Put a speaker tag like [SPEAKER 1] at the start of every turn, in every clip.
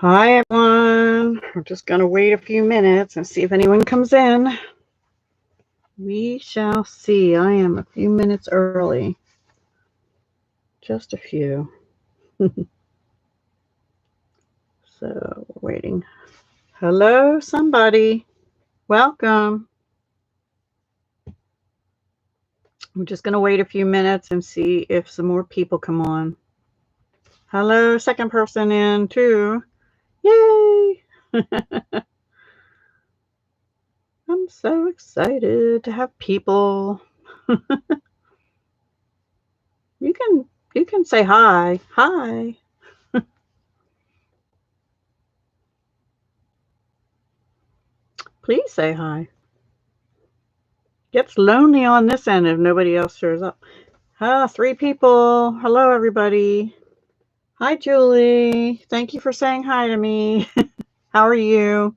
[SPEAKER 1] Hi, everyone. We're just going to wait a few minutes and see if anyone comes in. We shall see. I am a few minutes early. Just a few. So, we're waiting. Hello, somebody. Welcome. We're just going to wait a few minutes and see if some more people come on. Hello, second person in, too. Yay! I'm so excited to have people. You can say hi. Hi. Please say hi. Gets lonely on this end if nobody else shows up. 3 people. Hello, everybody. Hi, Julie. Thank you for saying hi to me. How are you?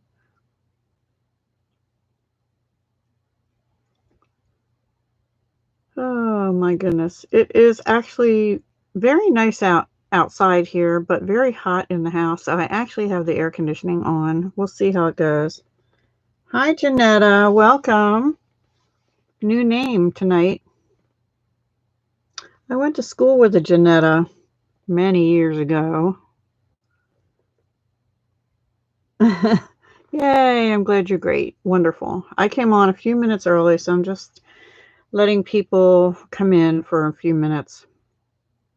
[SPEAKER 1] Oh, my goodness. It is actually very nice outside here, but very hot in the house. So I actually have the air conditioning on. We'll see how it goes. Hi, Janetta. Welcome. New name tonight. I went to school with a Janetta many years ago. Yay, I'm glad you're great. Wonderful. I came on a few minutes early, so I'm just letting people come in for a few minutes.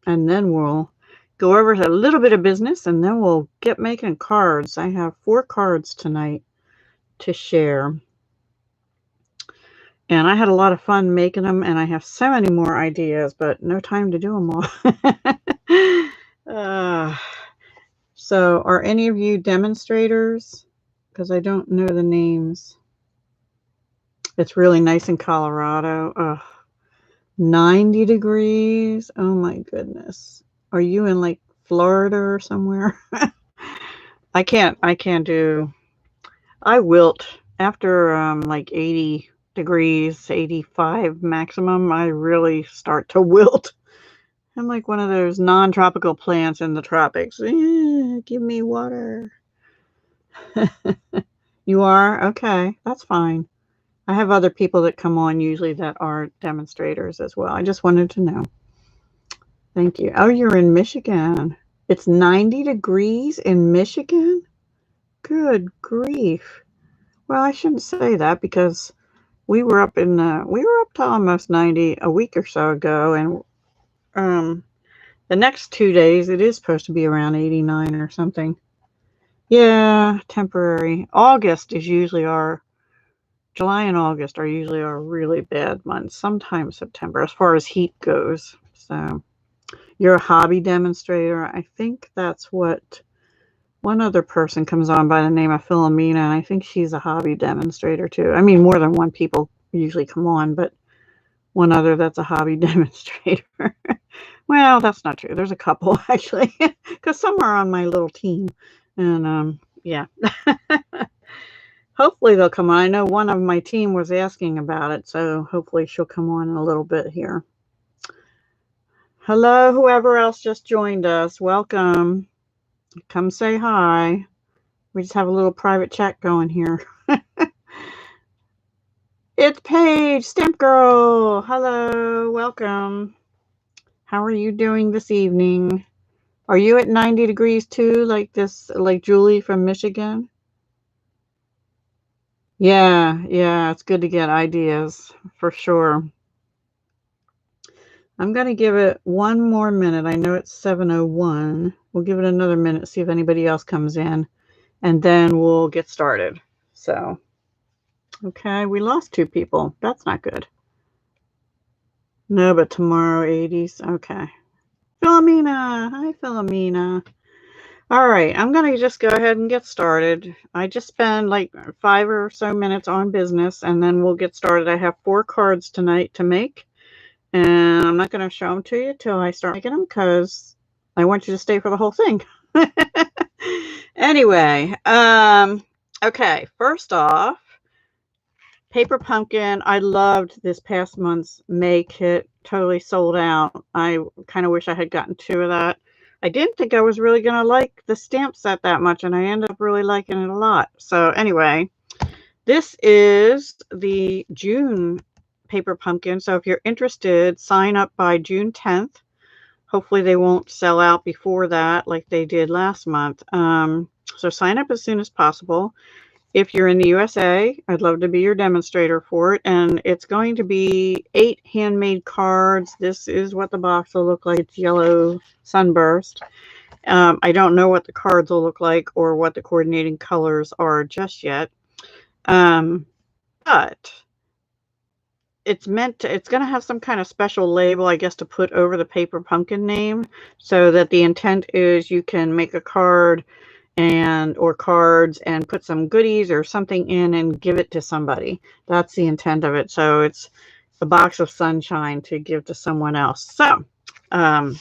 [SPEAKER 1] And then we'll go over to a little bit of business, and then we'll get making cards. I have 4 cards tonight to share. And I had a lot of fun making them, and I have so many more ideas, but no time to do them all. So are any of you demonstrators? Because I don't know the names. It's really nice in Colorado. 90 degrees. Oh my goodness. Are you in like Florida or somewhere? I can't do. I wilt after like 80 degrees, 85 maximum. I really start to wilt. I'm like one of those non-tropical plants in the tropics. Give me water. You are? Okay, that's fine. I have other people that come on usually that are demonstrators as well. I just wanted to know. Thank you. Oh, you're in Michigan. It's 90 degrees in Michigan? Good grief. Well, I shouldn't say that because we were up to almost 90 a week or so ago, and the next 2 days it is supposed to be around 89 or something. Yeah, temporary. July and August are usually our really bad months, sometimes September, as far as heat goes. So you're a hobby demonstrator. I think that's what one other person comes on by the name of Philomena, and I think she's a hobby demonstrator too. I mean, more than one people usually come on, but one other that's a hobby demonstrator. Well, that's not true. There's a couple actually, because some are on my little team, and yeah. Hopefully they'll come on. I know one of my team was asking about it, so hopefully she'll come on in a little bit here. Hello, whoever else just joined us. Welcome. Come say hi. We just have a little private chat going here. It's Paige, Stamp Girl. Hello, welcome. How are you doing this evening? Are you at 90 degrees too, like Julie from Michigan? Yeah, it's good to get ideas for sure. I'm going to give it one more minute. I know it's 7:01. We'll give it another minute, see if anybody else comes in, and then we'll get started. So, okay, we lost 2 people. That's not good. No, but tomorrow 80s. Okay. Philomena. Hi, Philomena. All right, I'm going to just go ahead and get started. I just spend like 5 or so minutes on business, and then we'll get started. I have 4 cards tonight to make, and I'm not going to show them to you till I start making them because I want you to stay for the whole thing. Anyway, okay, first off, Paper Pumpkin. I loved this past month's May kit. Totally sold out. I kind of wish I had gotten 2 of that. I didn't think I was really going to like the stamp set that much, and I ended up really liking it a lot. So anyway, this is the June paper pumpkin. So if you're interested, sign up by June 10th. Hopefully they won't sell out before that like they did last month. So sign up as soon as possible. If you're in the USA, I'd love to be your demonstrator for it. And it's going to be 8 handmade cards. This is what the box will look like. It's yellow sunburst. I don't know what the cards will look like or what the coordinating colors are just yet. But it's going to have some kind of special label, I guess, to put over the paper pumpkin name, so that the intent is you can make a card or cards and put some goodies or something in and give it to somebody. That's the intent of it. So it's a box of sunshine to give to someone else. So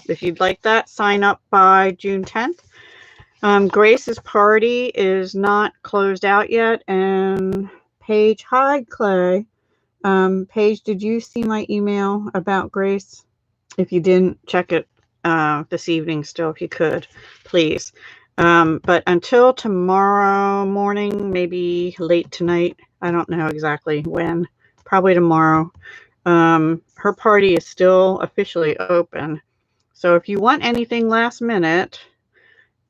[SPEAKER 1] if you'd like that, sign up by June 10th. Grace's party is not closed out yet. And Paige, hi, Clay. Paige, did you see my email about Grace? If you didn't, check it this evening still, if you could, please. But until tomorrow morning, maybe late tonight, I don't know exactly when, probably tomorrow, her party is still officially open. So if you want anything last minute,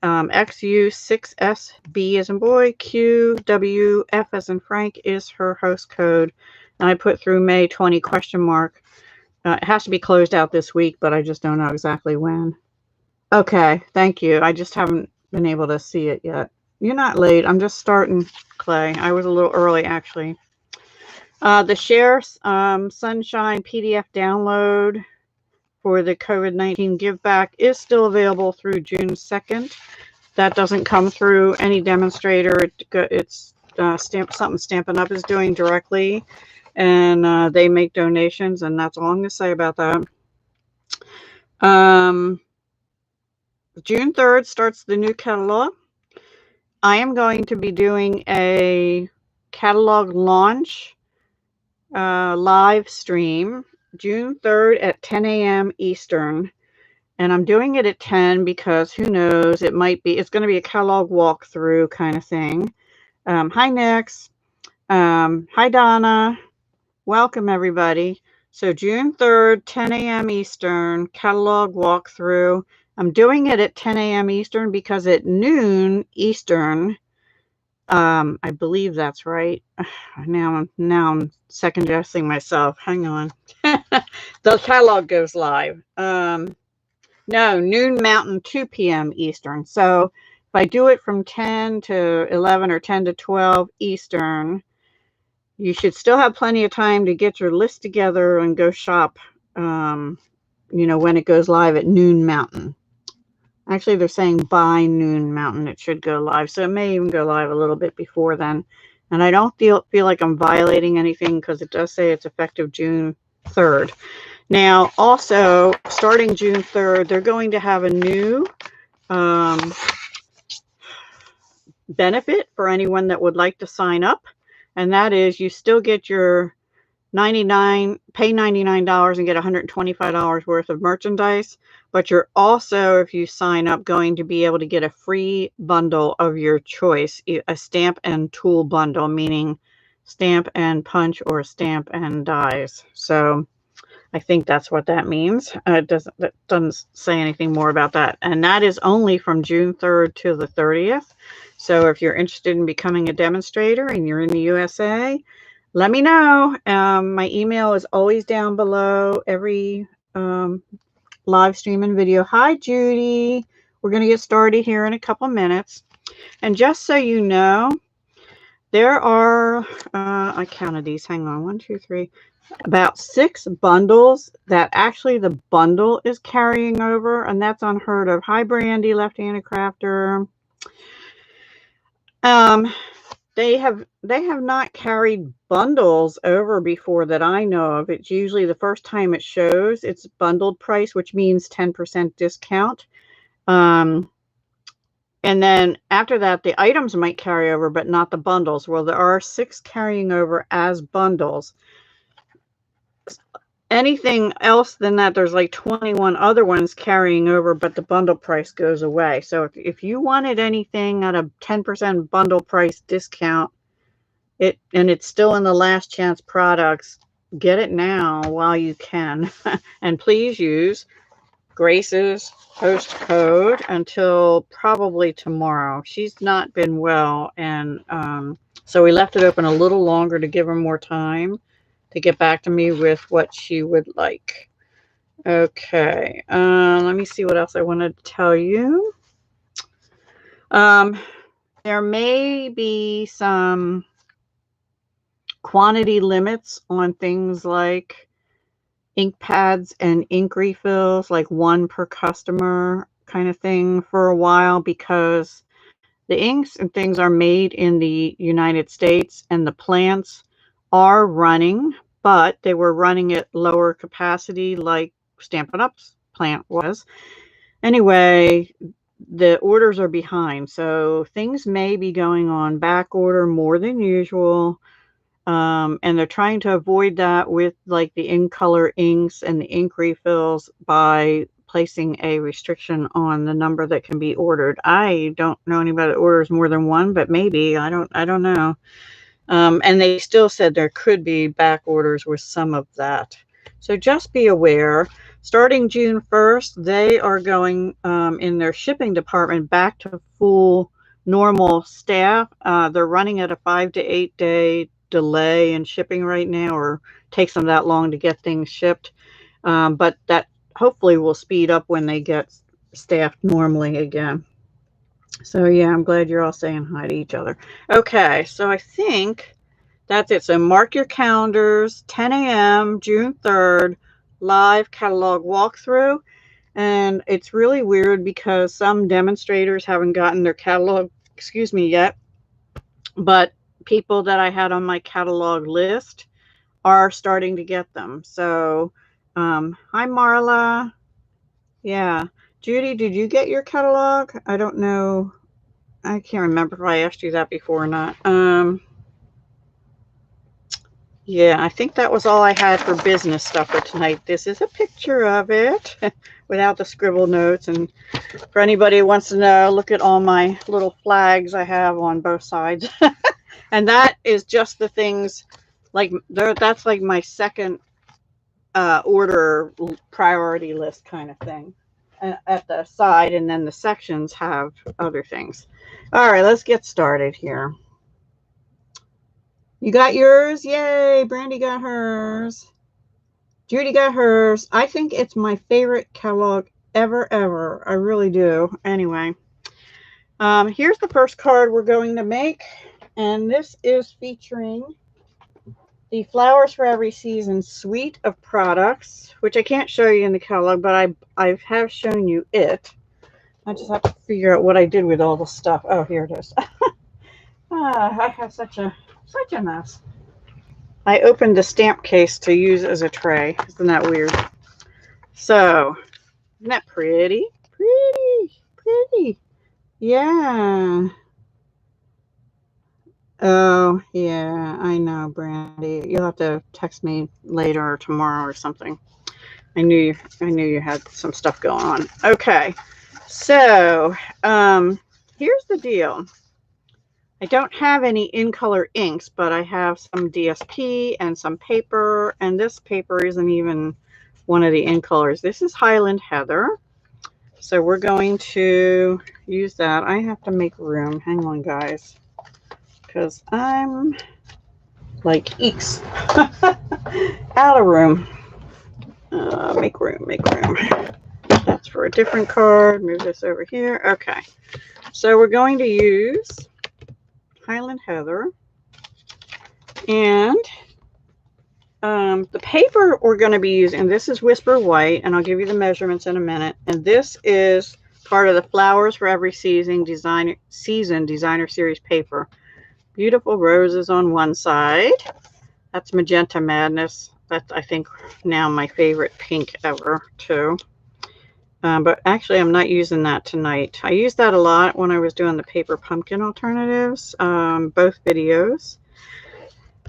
[SPEAKER 1] XU6SB as in boy, QWF as in Frank is her host code. And I put through May 20 question mark. It has to be closed out this week, but I just don't know exactly when. Okay, thank you. I just haven't been able to see it yet. You're not late. I'm just starting, Clay. I was a little early, actually. The Share Sunshine PDF download for the COVID-19 Give Back is still available through June 2nd. That doesn't come through any demonstrator. It's something Stampin' Up is doing directly, and they make donations, and that's all I'm going to say about that. June 3rd starts the new catalog. I am going to be doing a catalog launch live stream June 3rd at 10 a.m. Eastern. And I'm doing it at 10 because who knows, it's going to be a catalog walkthrough kind of thing. Hi, Nix. Hi, Donna. Welcome, everybody. So June 3rd, 10 a.m. Eastern, catalog walkthrough. I'm doing it at 10 a.m. Eastern because at noon Eastern, I believe that's right. Now I'm second guessing myself. Hang on. The catalog goes live. No, noon Mountain, 2 p.m. Eastern. So if I do it from 10 to 11 or 10 to 12 Eastern, you should still have plenty of time to get your list together and go shop, when it goes live at noon Mountain. Actually, they're saying by noon Mountain it should go live. So it may even go live a little bit before then. And I don't feel like I'm violating anything because it does say it's effective June 3rd. Now, also, starting June 3rd, they're going to have a new benefit for anyone that would like to sign up. And that is you still get your pay $99 and get $125 worth of merchandise. But you're also, if you sign up, going to be able to get a free bundle of your choice, a stamp and tool bundle, meaning stamp and punch or stamp and dies. So I think that's what that means. That doesn't say anything more about that. And that is only from June 3rd to the 30th. So if you're interested in becoming a demonstrator and you're in the USA, let me know. My email is always down below every live stream and video. Hi, Judy. We're going to get started here in a couple minutes. And just so you know, there are, I counted these. Hang on. 1, 2, 3. About 6 bundles that actually the bundle is carrying over, and that's unheard of. Hi, Brandy, left-handed crafter. They have not carried bundles over before that I know of. It's usually the first time it shows it's bundled price, which means 10% discount. And then after that, the items might carry over, but not the bundles. Well, there are 6 carrying over as bundles. anything else than that, there's like 21 other ones carrying over, but the bundle price goes away. So if you wanted anything at a 10% bundle price discount, and it's still in the last chance products, get it now while you can. And please use Grace's host code until probably tomorrow. She's not been well, and so we left it open a little longer to give her more time to get back to me with what she would like. Okay, let me see what else I wanted to tell you. There may be some quantity limits on things like ink pads and ink refills, like one per customer kind of thing for a while, because the inks and things are made in the United States and the plants are running, but they were running at lower capacity like Stampin' Up's plant was. Anyway, the orders are behind, so things may be going on back order more than usual. And they're trying to avoid that with like the in color inks and the ink refills by placing a restriction on the number that can be ordered. I don't know anybody that orders more than one, but maybe I don't know. And they still said there could be back orders with some of that. So just be aware. Starting June 1st, they are going in their shipping department back to full normal staff. They're running at a 5 to 8 day delay in shipping right now, or takes them that long to get things shipped. But that hopefully will speed up when they get staffed normally again. So yeah, I'm glad you're all saying hi to each other. Okay, so I think that's it. So mark your calendars, 10 a.m., June 3rd, live catalog walkthrough. And it's really weird because some demonstrators haven't gotten their catalog, yet. But people that I had on my catalog list are starting to get them. So, hi, Marla. Yeah. Judy, did you get your catalog? I don't know. I can't remember if I asked you that before or not. Yeah, I think that was all I had for business stuff for tonight. This is a picture of it without the scribble notes. And for anybody who wants to know, look at all my little flags I have on both sides. And that is just the things, like that's like my second order priority list kind of thing at the side, and then the sections have other things. All right, let's get started here. You got yours? Yay! Brandy got hers. Judy got hers. I think it's my favorite catalog ever. I really do. Anyway, here's the first card we're going to make, and this is featuring the Flowers for Every Season suite of products, which I can't show you in the catalog, but I have shown you it. I just have to figure out what I did with all the stuff. Oh, here it is. I have such a mess. I opened the stamp case to use as a tray. Isn't that weird? So, isn't that pretty? Pretty. Yeah. Oh, yeah, I know, Brandy. You'll have to text me later or tomorrow or something. I knew you had some stuff going on. Okay. So, here's the deal. I don't have any in-color inks, but I have some DSP and some paper, and this paper isn't even one of the in-colors. This is Highland Heather. So we're going to use that. I have to make room. Hang on, guys, because I'm like eeks. Out of room. Make room. That's for a different card. Move this over here. Okay. So we're going to use Highland Heather, and the paper we're going to be using, this is Whisper White, and I'll give you the measurements in a minute. And this is part of the Flowers for Every Season Designer Series paper. Beautiful roses on one side. That's Magenta Madness. That's, I think, now my favorite pink ever too. But actually, I'm not using that tonight. I used that a lot when I was doing the paper pumpkin alternatives, both videos.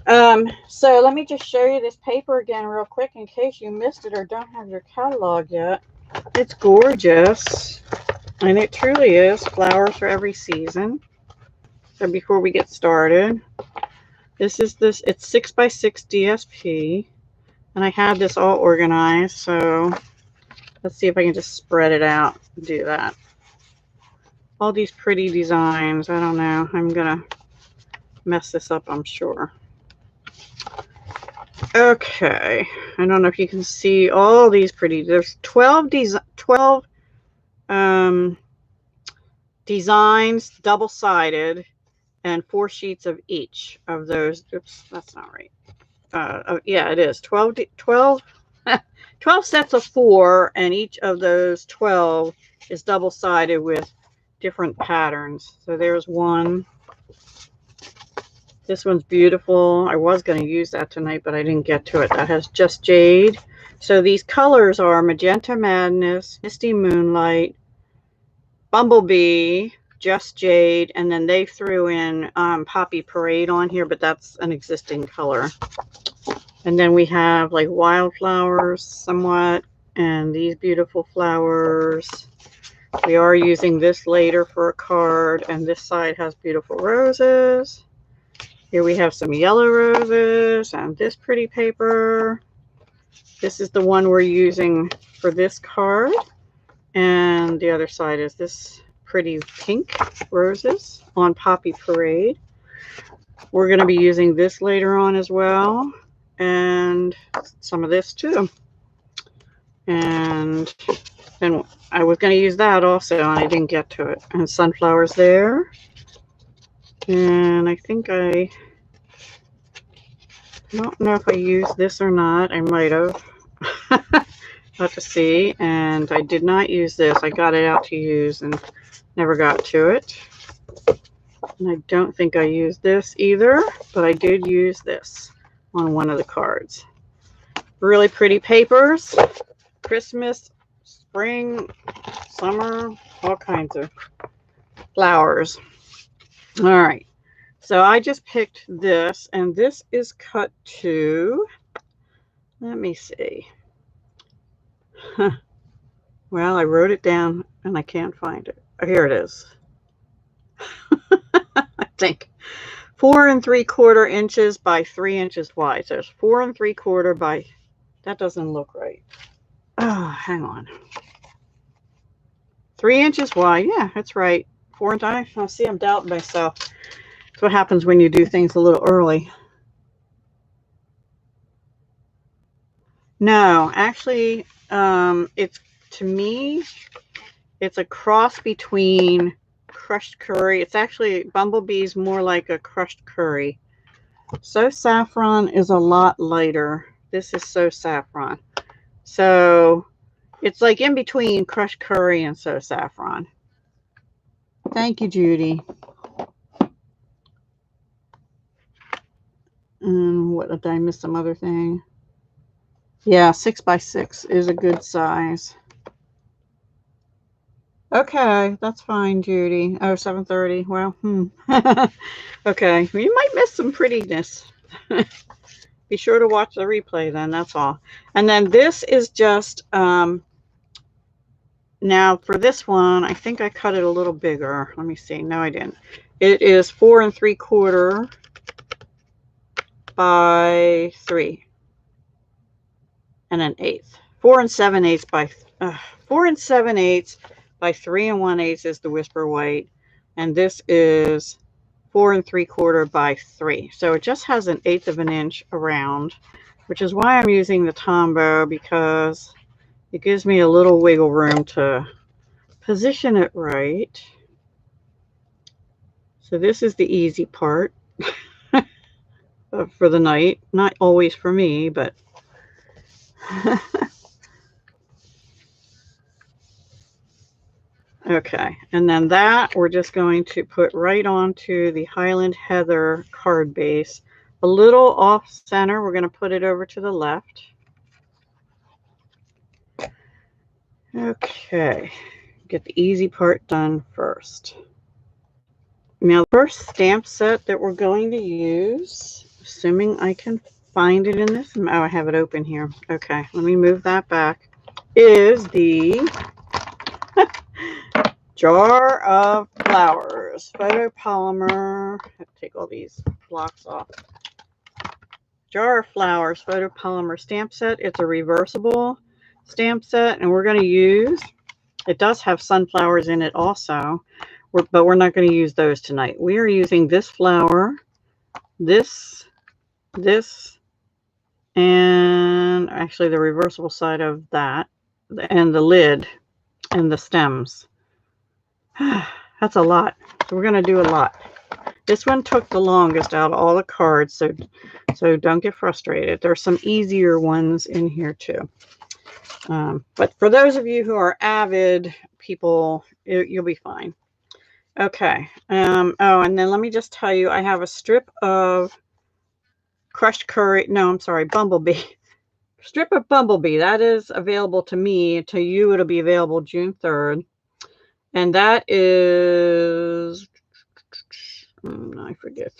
[SPEAKER 1] So let me just show you this paper again real quick in case you missed it or don't have your catalog yet. It's gorgeous, and it truly is flowers for every season. So before we get started, it's 6x6 DSP, and I have this all organized, so let's see if I can just spread it out and do that. All these pretty designs. I don't know. I'm gonna mess this up, I'm sure. Okay, I don't know if you can see all these pretty. There's 12 designs, double-sided, and 4 sheets of each of those. Oops, that's not right. Yeah, it is 12 sets of 4, and each of those 12 is double-sided with different patterns. So there's one. This one's beautiful. I was going to use that tonight, but I didn't get to it. That has Just Jade. So these colors are Magenta Madness, Misty Moonlight, Bumblebee, Just Jade, and then they threw in Poppy Parade on here, but that's an existing color. And then we have like wildflowers somewhat, and these beautiful flowers. We are using this later for a card, and this side has beautiful roses. Here we have some yellow roses and this pretty paper. This is the one we're using for this card. And the other side is this pretty pink roses on Poppy Parade. We're going to be using this later on as well. And some of this too. And then I was going to use that also, and I didn't get to it. And sunflowers there. And I think I don't know if I used this or not. I might have. Have to see. And I did not use this. I got it out to use and never got to it. And I don't think I used this either, but I did use this on one of the cards. Really pretty papers. Christmas, spring, summer, all kinds of flowers. All right. So I just picked this, and this is cut to, let me see. Well, I wrote it down and I can't find it. Oh, here it is. I think 4 3/4 inches by 3 inches wide. So it's 4 3/4 by, that doesn't look right. Oh, hang on. 3 inches wide. Yeah, that's right. 4 inches. I see, I'm doubting myself. That's what happens when you do things a little early. No, actually, it's, to me, it's a cross between crushed curry. It's actually, Bumblebee's more like a crushed curry. So Saffron is a lot lighter. This is So Saffron. So it's like in between crushed curry and So Saffron. Thank you, Judy. What did I miss? Some other thing? Yeah, 6x6 is a good size. Okay, that's fine, Judy. Oh, 7:30. Well, okay, well, you might miss some prettiness. Be sure to watch the replay then, that's all. And then this is just, now for this one, I think I cut it a little bigger. Let me see. No, I didn't. It is 4 3/4 by 3 and an 1/8. 4 7/8 by 4 7/8 by 3 1/8 is the Whisper White, and this is 4 3/4 by 3. So it just has 1/8 of an inch around, which is why I'm using the Tombow, because it gives me a little wiggle room to position it right. So this is the easy part for the night. Not always for me, but okay. And then that we're just going to put right onto the Highland Heather card base. A little off center. We're going to put it over to the left. Okay. Get the easy part done first. Now, the first stamp set that we're going to use assuming I can find it in this. Oh, I have it open here. Okay, let me move that back. Is the jar of flowers, photopolymer. I have to take all these blocks off. Jar of flowers, photopolymer stamp set. It's a reversible stamp set, and we're going to use, it does have sunflowers in it also, but we're not going to use those tonight. We are using this flower, this, and actually the reversible side of that, and the lid, and the stems. That's a lot. So we're going to do a lot. This one took the longest out of all the cards, so don't get frustrated. There's some easier ones in here too. But for those of you who are avid people, you'll be fine. Okay. Oh, and then let me just tell you, I have a strip of crushed curry. No, I'm sorry, bumblebee. Strip of bumblebee. That is available to me. To you, it'll be available June 3rd. And that is, I forget,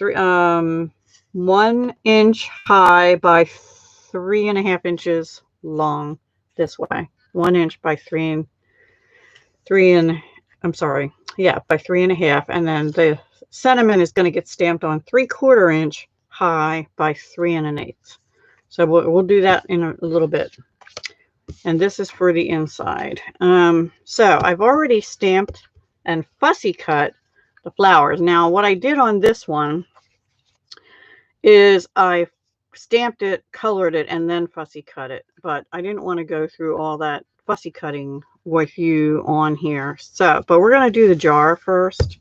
[SPEAKER 1] 1 inch high by 3.5 inches long this way. 1 inch by by 3.5. And then the sentiment is going to get stamped on 3/4 inch high by 3 1/8. So we'll do that in a little bit. And this is for the inside. So I've already stamped and fussy cut the flowers. Now what I did on this one is I stamped it, colored it, and then fussy cut it. But I didn't want to go through all that fussy cutting with you on here. So, but we're going to do the jar first.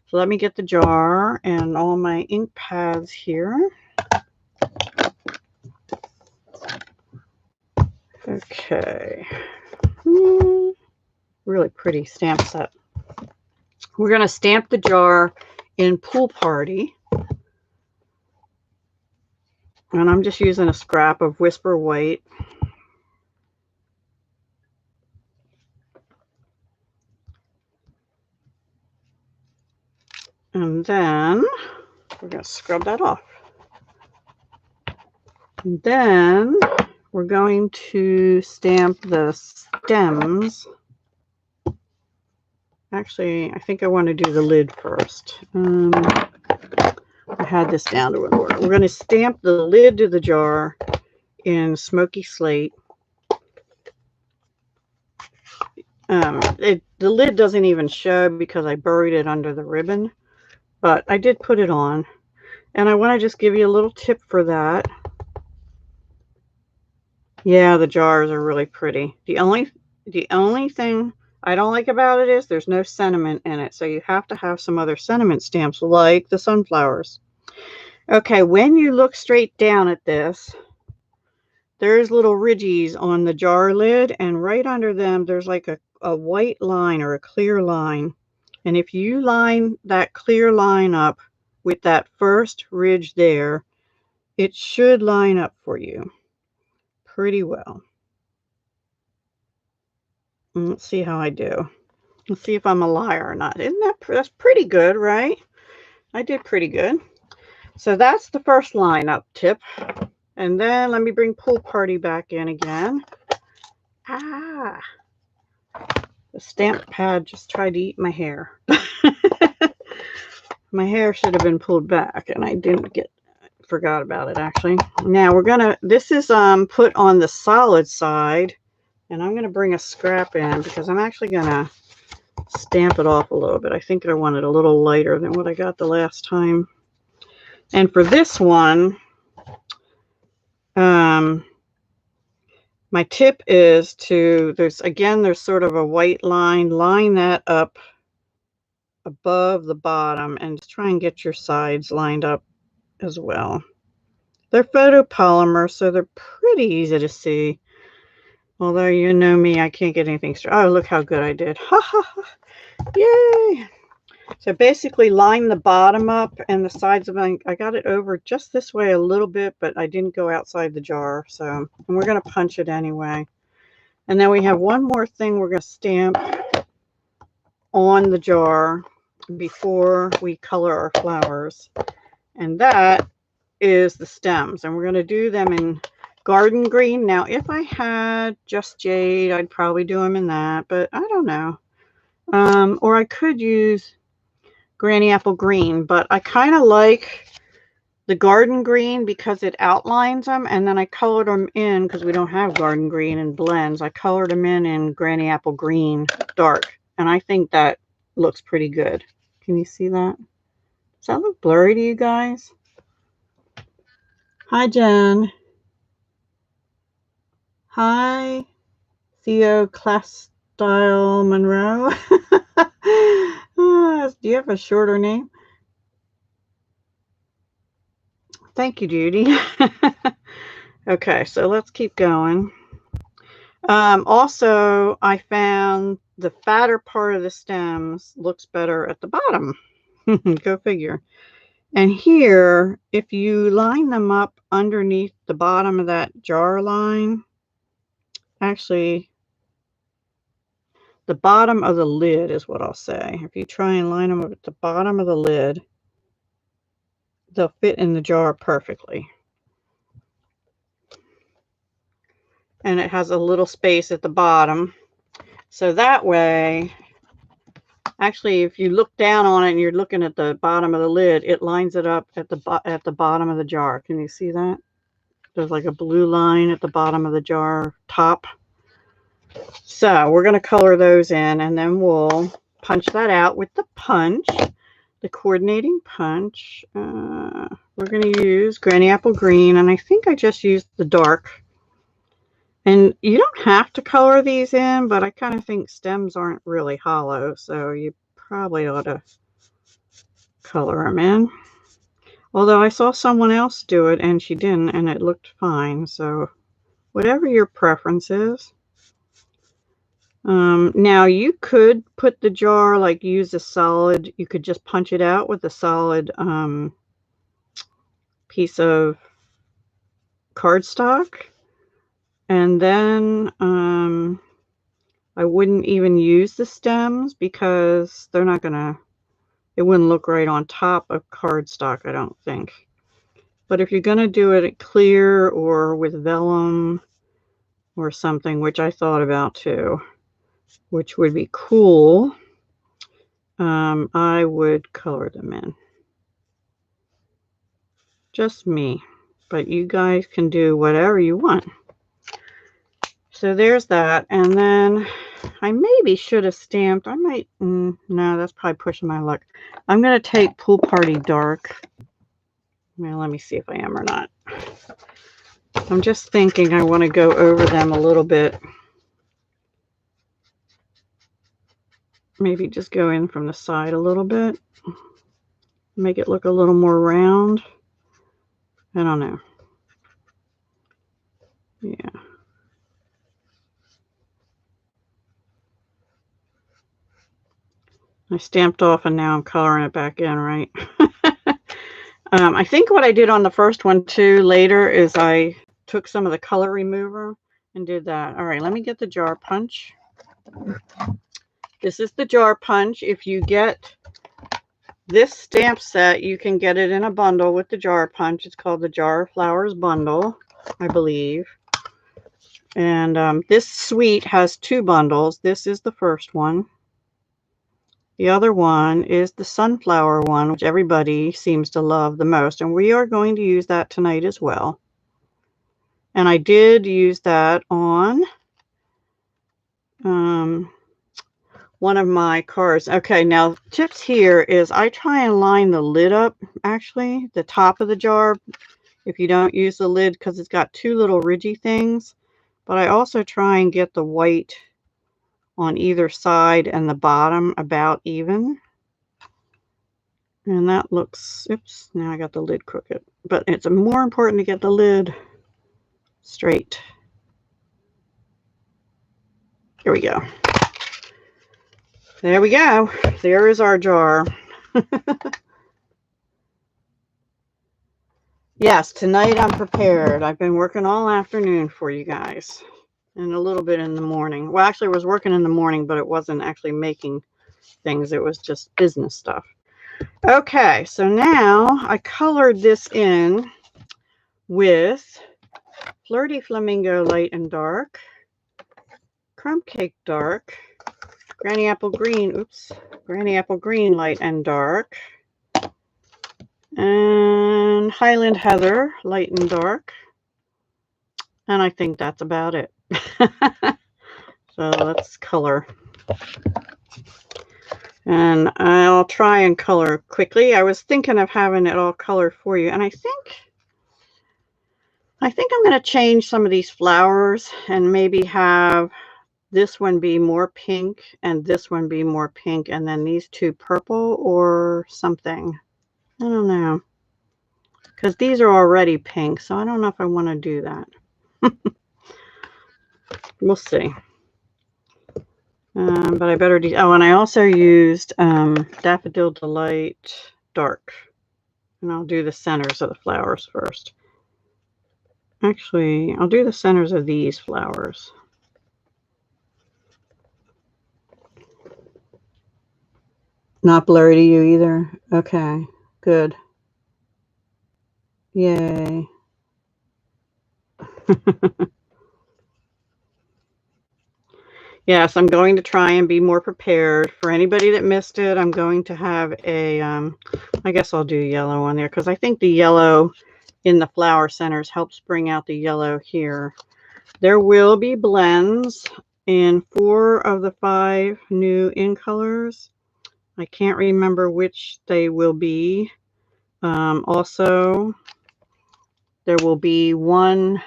[SPEAKER 1] So let me get the jar and all my ink pads here. Okay. Really pretty stamp set. We're going to stamp the jar in Pool Party. And I'm just using a scrap of Whisper White. And then we're going to scrub that off. And then we're going to stamp the stems. Actually, I think I want to do the lid first. I had this down to an order. We're going to stamp the lid to the jar in Smoky Slate. The lid doesn't even show because I buried it under the ribbon, but I did put it on. And I want to just give you a little tip for that. Yeah, the jars are really pretty. The only thing I don't like about it is there's no sentiment in it. So you have to have some other sentiment stamps like the sunflowers. Okay, when you look straight down at this, there's little ridges on the jar lid, and right under them there's like a white line or a clear line. And if you line that clear line up with that first ridge there, it should line up for you pretty well. Let's see how I do. Let's see if I'm a liar or not. That's pretty good, right? I did pretty good. So that's the first line up tip. And then let me bring Pool Party back in again. Ah, the stamp pad just tried to eat my hair. My hair should have been pulled back, and I forgot about it actually. Now this is put on the solid side, and I'm gonna bring a scrap in because I'm actually gonna stamp it off a little bit. I think I want it a little lighter than what I got the last time. And for this one, my tip is there's sort of a white line that up above the bottom, and just try and get your sides lined up as well. They're photopolymer, so they're pretty easy to see. Although you know me, I can't get anything straight. Oh, look how good I did. Ha ha ha. Yay. So basically line the bottom up and the sides of it. I got it over just this way a little bit, but I didn't go outside the jar. And we're going to punch it anyway. And then we have one more thing we're going to stamp on the jar before we color our flowers. And that is the stems, and we're going to do them in garden green. Now, if I had just jade, I'd probably do them in that, but I don't know. Or I could use granny apple green, but I kind of like the garden green because it outlines them, and then I colored them in because we don't have garden green in blends. I colored them in granny apple green dark, and I think that looks pretty good. Can you see that? Does that look blurry to you guys? Hi, Jen. Hi, Theo Class Style Monroe. Do you have a shorter name? Thank you, Judy. Okay, so let's keep going. Also, I found the fatter part of the stems looks better at the bottom. Go figure. And here, if you line them up underneath the bottom of that jar line, actually, the bottom of the lid is what I'll say. If you try and line them up at the bottom of the lid, they'll fit in the jar perfectly. And it has a little space at the bottom. So that way, actually, if you look down on it and you're looking at the bottom of the lid, it lines it up at the bottom of the jar. Can you see that? There's like a blue line at the bottom of the jar top. So we're going to color those in, and then we'll punch that out with the punch, the coordinating punch. We're going to use granny apple green, and I think I just used the dark. And you don't have to color these in, but I kind of think stems aren't really hollow, so you probably ought to color them in. Although I saw someone else do it and she didn't, and it looked fine. So whatever your preference is. Now you could put the jar, like use a solid, you could just punch it out with a solid piece of cardstock. And then I wouldn't even use the stems because they're not gonna, it wouldn't look right on top of cardstock, I don't think. But if you're gonna do it clear or with vellum or something, which I thought about too, which would be cool, I would color them in. Just me, but you guys can do whatever you want. So there's that. And then I maybe should have stamped. I might, no, that's probably pushing my luck. I'm going to take Pool Party Dark. Well, let me see if I am or not. I'm just thinking I want to go over them a little bit. Maybe just go in from the side a little bit. Make it look a little more round. I don't know. Yeah. I stamped off and now I'm coloring it back in, right? I think what I did on the first one too later is I took some of the color remover and did that. All right, let me get the jar punch. This is the jar punch. If you get this stamp set, you can get it in a bundle with the jar punch. It's called the Jar Flowers Bundle, I believe. And this suite has 2 bundles. This is the first one. The other one is the sunflower one, which everybody seems to love the most. And we are going to use that tonight as well. And I did use that on one of my cards. Okay, now tips here is I try and line the lid up, actually, the top of the jar, if you don't use the lid, because it's got 2 little ridgy things. But I also try and get the white on either side and the bottom about even. And that looks, oops, now I got the lid crooked. But it's more important to get the lid straight. Here we go. There we go. There is our jar. Yes, tonight I'm prepared. I've been working all afternoon for you guys. And a little bit in the morning. Well, actually, I was working in the morning, but it wasn't actually making things. It was just business stuff. Okay, so now I colored this in. with Flirty Flamingo Light and Dark, Crumb Cake Dark, Granny Apple Green, Granny Apple Green Light and Dark, and Highland Heather Light and Dark. And I think that's about it. So let's color. And I'll try and color quickly. I was thinking of having it all colored for you. And I think I'm going to change some of these flowers and maybe have this one be more pink and this one be more pink. And then these two purple or something. I don't know. Because these are already pink. So I don't know if I want to do that. We'll see. But I better do. Oh, and I also used Daffodil Delight Dark. And I'll do the centers of the flowers first. Actually, I'll do the centers of these flowers. Not blurry to you either? Okay, good. Yay. Yes, I'm going to try and be more prepared. For anybody that missed it, I'm going to have a, I guess I'll do yellow on there because I think the yellow in the flower centers helps bring out the yellow here. There will be blends in 4 of the 5 new in colors. I can't remember which they will be. Also, there will be one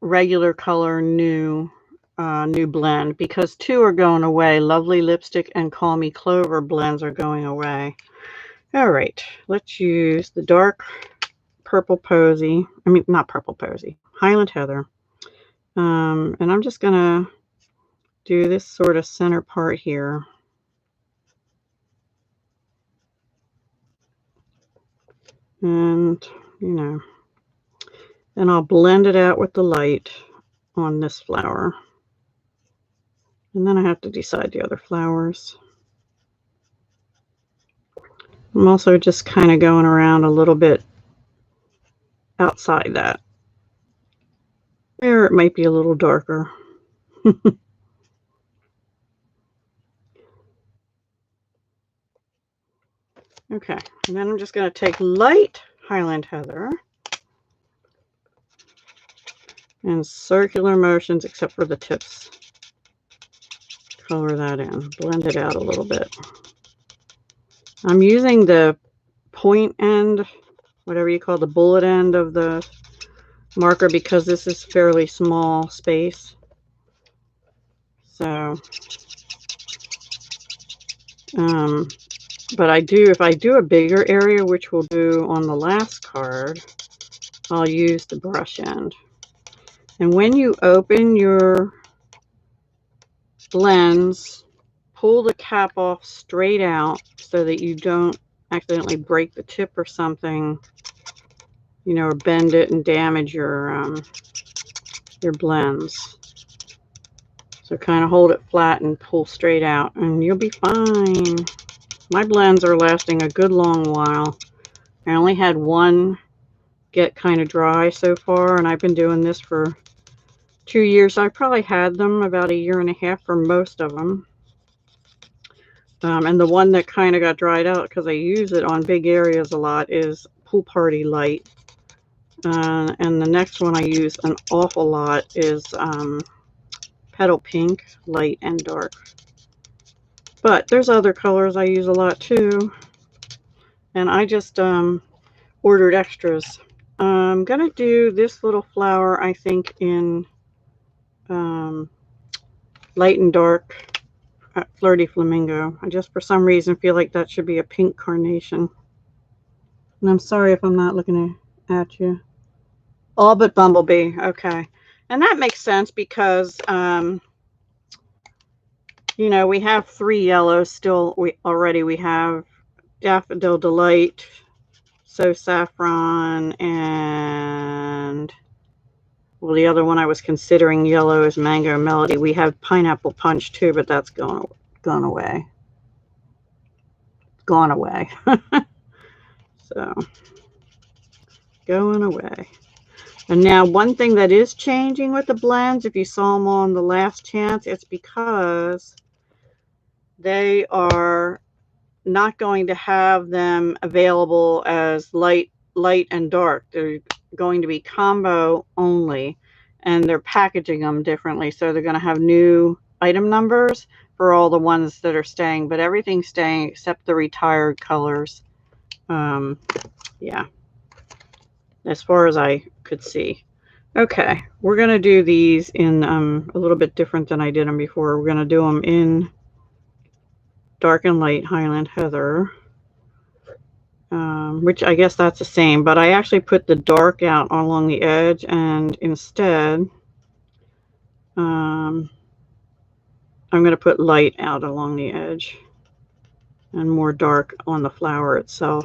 [SPEAKER 1] regular color new blend because 2 are going away. Lovely Lipstick and Call Me Clover blends are going away. All right, let's use the dark purple posy. I mean, not purple posy, Highland Heather. And I'm just gonna do this sort of center part here. And, you know, and I'll blend it out with the light on this flower. And then I have to decide the other flowers. I'm also just kind of going around a little bit outside that. There it might be a little darker. Okay, and then I'm just going to take light Highland Heather and circular motions except for the tips. Color that in, blend it out a little bit. I'm using the point end, whatever you call the bullet end of the marker because this is fairly small space. So, but if I do a bigger area, which we'll do on the last card, I'll use the brush end. And when you open your blends, pull the cap off straight out so that you don't accidentally break the tip or something, you know, or bend it and damage your blends. So kind of hold it flat and pull straight out and you'll be fine. My blends are lasting a good long while. I only had one get kind of dry so far, and I've been doing this for 2 years. I probably had them about 1.5 years for most of them. And the one that kind of got dried out because I use it on big areas a lot is Pool Party Light. And the next one I use an awful lot is Petal Pink Light and Dark. But there's other colors I use a lot too. And I just ordered extras. I'm going to do this little flower, I think, in Light and Dark Flirty Flamingo. I just, for some reason, feel like that should be a pink carnation. And I'm sorry if I'm not looking at you. All but Bumblebee. Okay. And that makes sense because, you know, we have 3 yellows still. We have Daffodil Delight, So Saffron, and, well, the other one I was considering yellow is Mango Melody. We have Pineapple Punch too, but that's gone away. Gone away. So, going away. And now one thing that is changing with the blends, if you saw them on the last chance, it's because they are not going to have them available as light and dark. They're going to be combo only, and they're packaging them differently. So they're going to have new item numbers for all the ones that are staying, but everything's staying except the retired colors. Yeah, as far as I could see. Okay, we're going to do these in a little bit different than I did them before. We're going to do them in dark and light Highland Heather, which I guess that's the same, but I actually put the dark out along the edge, and instead I'm going to put light out along the edge and more dark on the flower itself.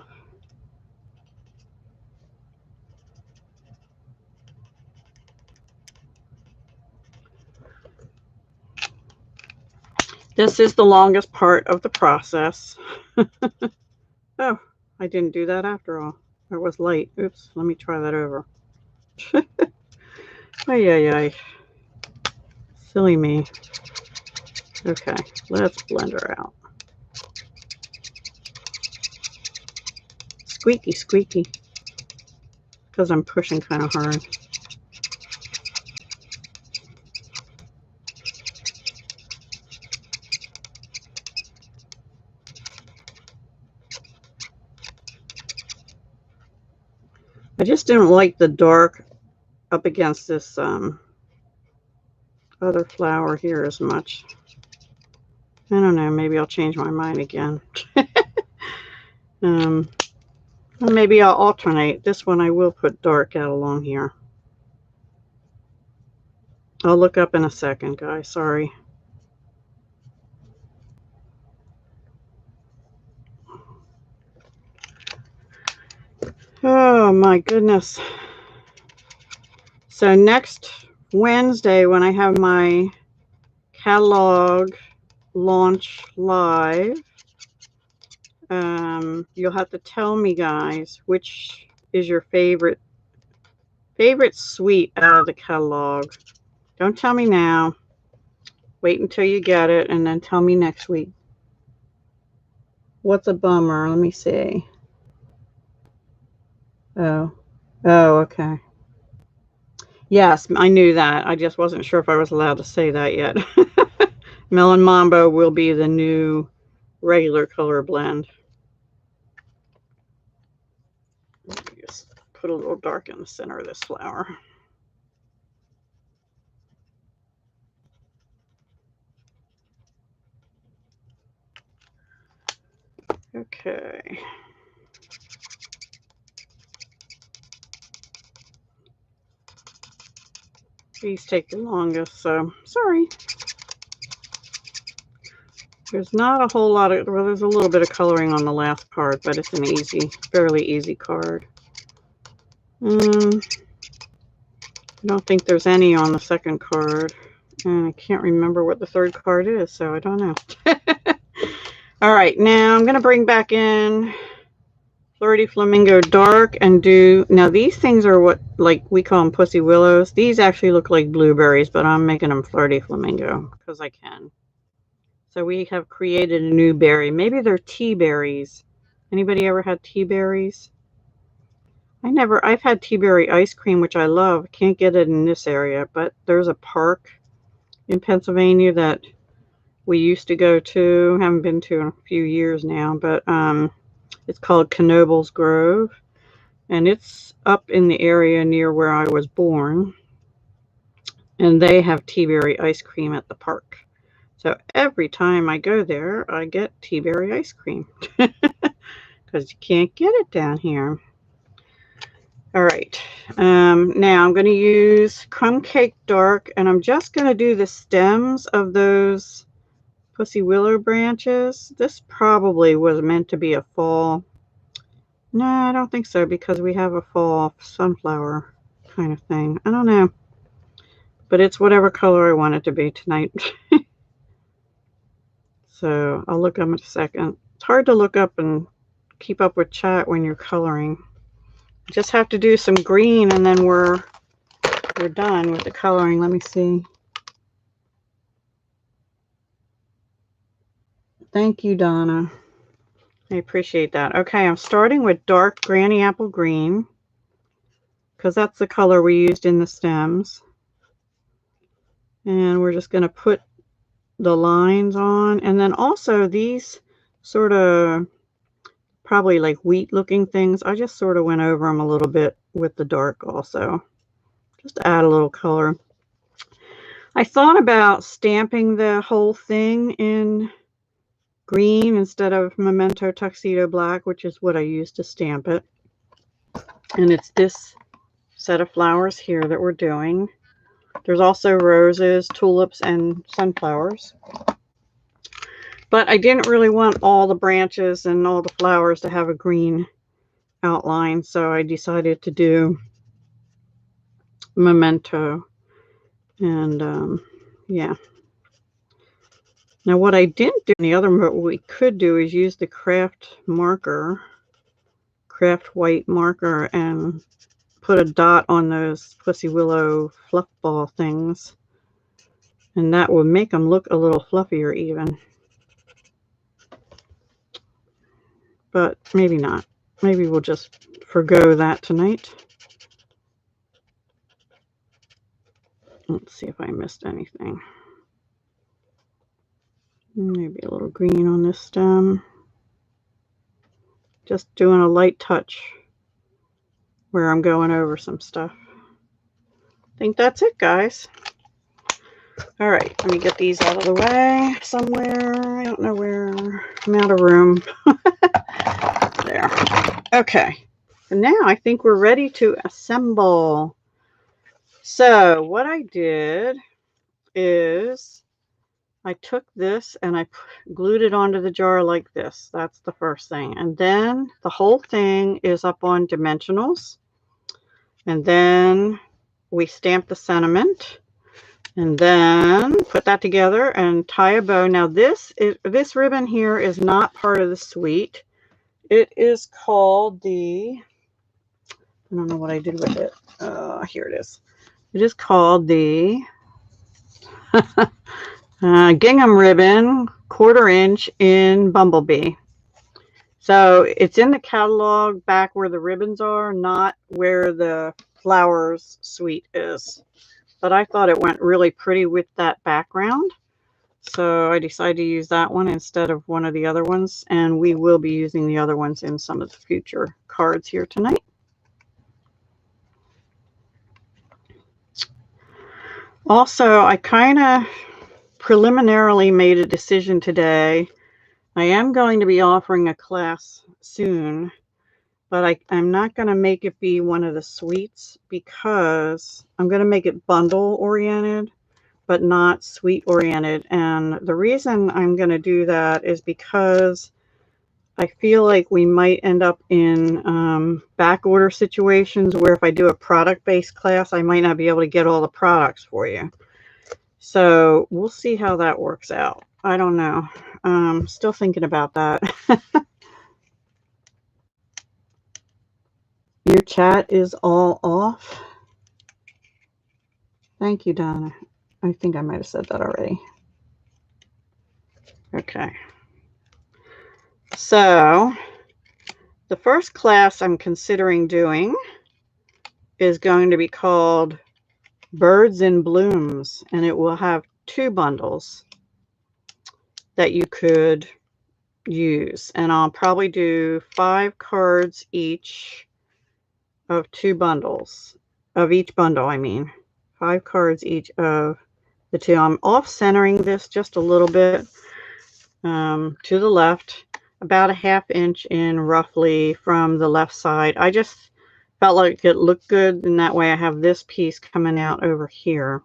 [SPEAKER 1] This is the longest part of the process. Oh, I didn't do that after all. It was light. Oops, let me try that over. Ay, ay, ay. Silly me. Okay, let's blend her out. Squeaky, squeaky. Because I'm pushing kind of hard. I just didn't like the dark up against this other flower here as much. I don't know, maybe I'll change my mind again. Maybe I'll alternate. This one I will put dark out along here. I'll look up in a second, guys. Sorry. Oh my goodness. So next Wednesday, when I have my catalog launch live, you'll have to tell me, guys, which is your favorite suite out of the catalog. Don't tell me now. Wait until you get it and then tell me next week. What's a bummer? Let me see. Oh, okay. Yes, I knew that. I just wasn't sure if I was allowed to say that yet. Melon Mambo will be the new regular color blend. Let me just put a little dark in the center of this flower. Okay. These take the longest, so sorry. There's not a whole lot of, well, there's a little bit of coloring on the last card, but it's an easy, fairly easy card. I don't think there's any on the second card. And I can't remember what the third card is, so I don't know. All right, now I'm going to bring back in Flirty Flamingo Dark and do, now these things are what, like, we call them Pussy Willows. These actually look like blueberries, but I'm making them Flirty Flamingo because I can. So we have created a new berry. Maybe they're tea berries. Anybody ever had tea berries? I've had tea berry ice cream, which I love. Can't get it in this area, but there's a park in Pennsylvania that we used to go to. Haven't been to in a few years now, but it's called Knoble's Grove, and it's up in the area near where I was born, and they have tea berry ice cream at the park. So every time I go there, I get tea berry ice cream because you can't get it down here. All right, now I'm going to use Crumb Cake Dark, and I'm just going to do the stems of those Pussy Willow branches. This probably was meant to be a fall. No, I don't think so, because we have a fall sunflower kind of thing. I don't know, but it's whatever color I want it to be tonight. So I'll look up in a second. It's hard to look up and keep up with chat when you're coloring. Just have to do some green and then we're done with the coloring. Let me see. Thank you, Donna. I appreciate that. Okay, I'm starting with dark Granny Apple Green because that's the color we used in the stems. And we're just going to put the lines on. And then also these sort of probably like wheat looking things, I just sort of went over them a little bit with the dark also, just to add a little color. I thought about stamping the whole thing in green instead of Memento Tuxedo Black, which is what I used to stamp it. And it's this set of flowers here that we're doing. There's also roses, tulips, and sunflowers. But I didn't really want all the branches and all the flowers to have a green outline, so I decided to do Memento. And yeah. Now what I didn't do, what we could do is use the craft white marker, and put a dot on those Pussy Willow fluff ball things. And that would make them look a little fluffier even. But maybe not. Maybe we'll just forgo that tonight. Let's see if I missed anything. Maybe a little green on this stem. Just doing a light touch where I'm going over some stuff. I think that's it, guys. All right, let me get these out of the way somewhere. I don't know where. I'm out of room. There. Okay. So now I think we're ready to assemble. So what I did is I took this and I glued it onto the jar like this. That's the first thing. And then the whole thing is up on dimensionals. And then we stamp the sentiment. And then put that together and tie a bow. Now this ribbon here is not part of the suite. It is called the, I don't know what I did with it. Here it is. It is called the gingham ribbon, 1/4 inch in Bumblebee. So it's in the catalog back where the ribbons are, not where the flowers suite is. But I thought it went really pretty with that background. So I decided to use that one instead of one of the other ones. And we will be using the other ones in some of the future cards here tonight. Also, I kind of preliminarily made a decision today. I am going to be offering a class soon, but I'm not going to make it be one of the suites because I'm going to make it bundle oriented, but not suite oriented. And the reason I'm going to do that is because I feel like we might end up in back order situations where if I do a product-based class, I might not be able to get all the products for you. So we'll see how that works out. I don't know. Still thinking about that. Your chat is all off. Thank you, Donna. I think I might have said that already. Okay. So the first class I'm considering doing is going to be called Birds in Blooms, and it will have 2 bundles that you could use. And I'll probably do 5 cards each of 2 bundles. Of each bundle, I mean. 5 cards each of the 2. I'm off-centering this just a little bit to the left, about a 1/2 inch in roughly from the left side. I just felt like it looked good, and that way I have this piece coming out over here.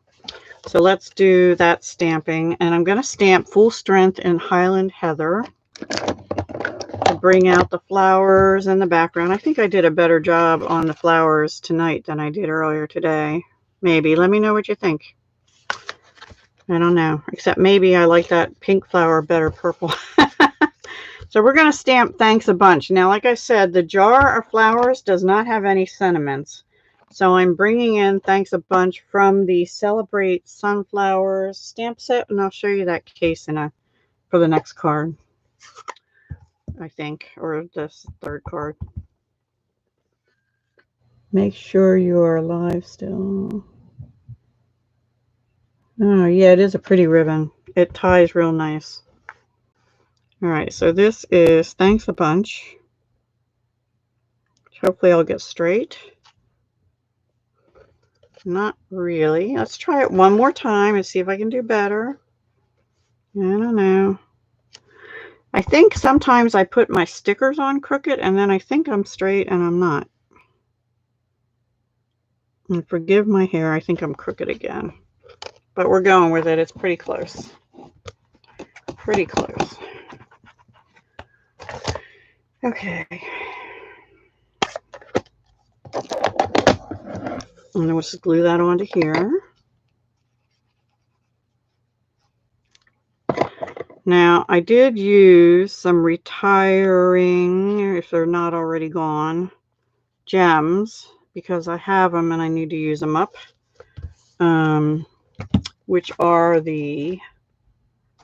[SPEAKER 1] So let's do that stamping, and I'm going to stamp full strength in Highland Heather to bring out the flowers and the background. I think I did a better job on the flowers tonight than I did earlier today. Maybe. Let me know what you think. I don't know. Except maybe I like that pink flower better purple. So we're going to stamp thanks a bunch. Now, like I said, the jar of flowers does not have any sentiments. So I'm bringing in thanks a bunch from the Celebrate Sunflowers stamp set. And I'll show you that case for the next card, I think, or this third card. Make sure you are alive still. Oh, yeah, it is a pretty ribbon. It ties real nice. All right, so this is thanks a bunch. Hopefully I'll get straight. Not really. Let's try it one more time and see if I can do better. I don't know. I think sometimes I put my stickers on crooked and then I think I'm straight and I'm not. And forgive my hair, I think I'm crooked again. But we're going with it. It's pretty close. Pretty close. Okay. And then we'll just glue that onto here. Now, I did use some retiring, if they're not already gone, gems, because I have them and I need to use them up, which are the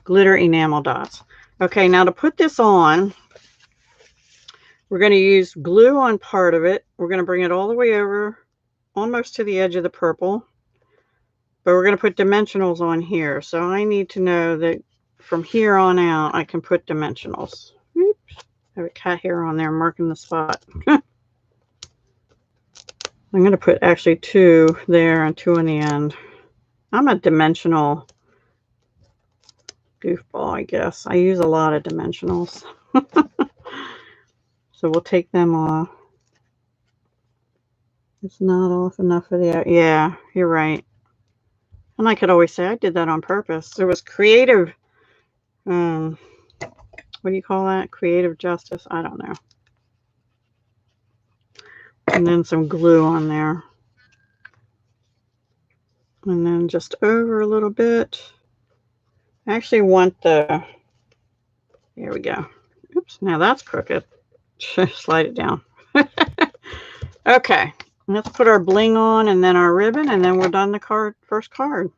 [SPEAKER 1] glitter enamel dots. Okay, now to put this on, we're going to use glue on part of it. We're going to bring it all the way over, almost to the edge of the purple, but we're going to put dimensionals on here. So I need to know that from here on out, I can put dimensionals. Oops, I have a cat hair on there marking the spot. I'm going to put actually 2 there and 2 in the end. I'm a dimensional goofball, I guess. I use a lot of dimensionals. So we'll take them off. It's not off enough of the... Yeah, you're right. And I could always say I did that on purpose. There was creative... what do you call that? Creative justice? I don't know. And then some glue on there. And then just over a little bit. I actually want the... Here we go. Oops, now that's crooked. Slide it down. Okay, let's put our bling on and then our ribbon, and then we're done the first card.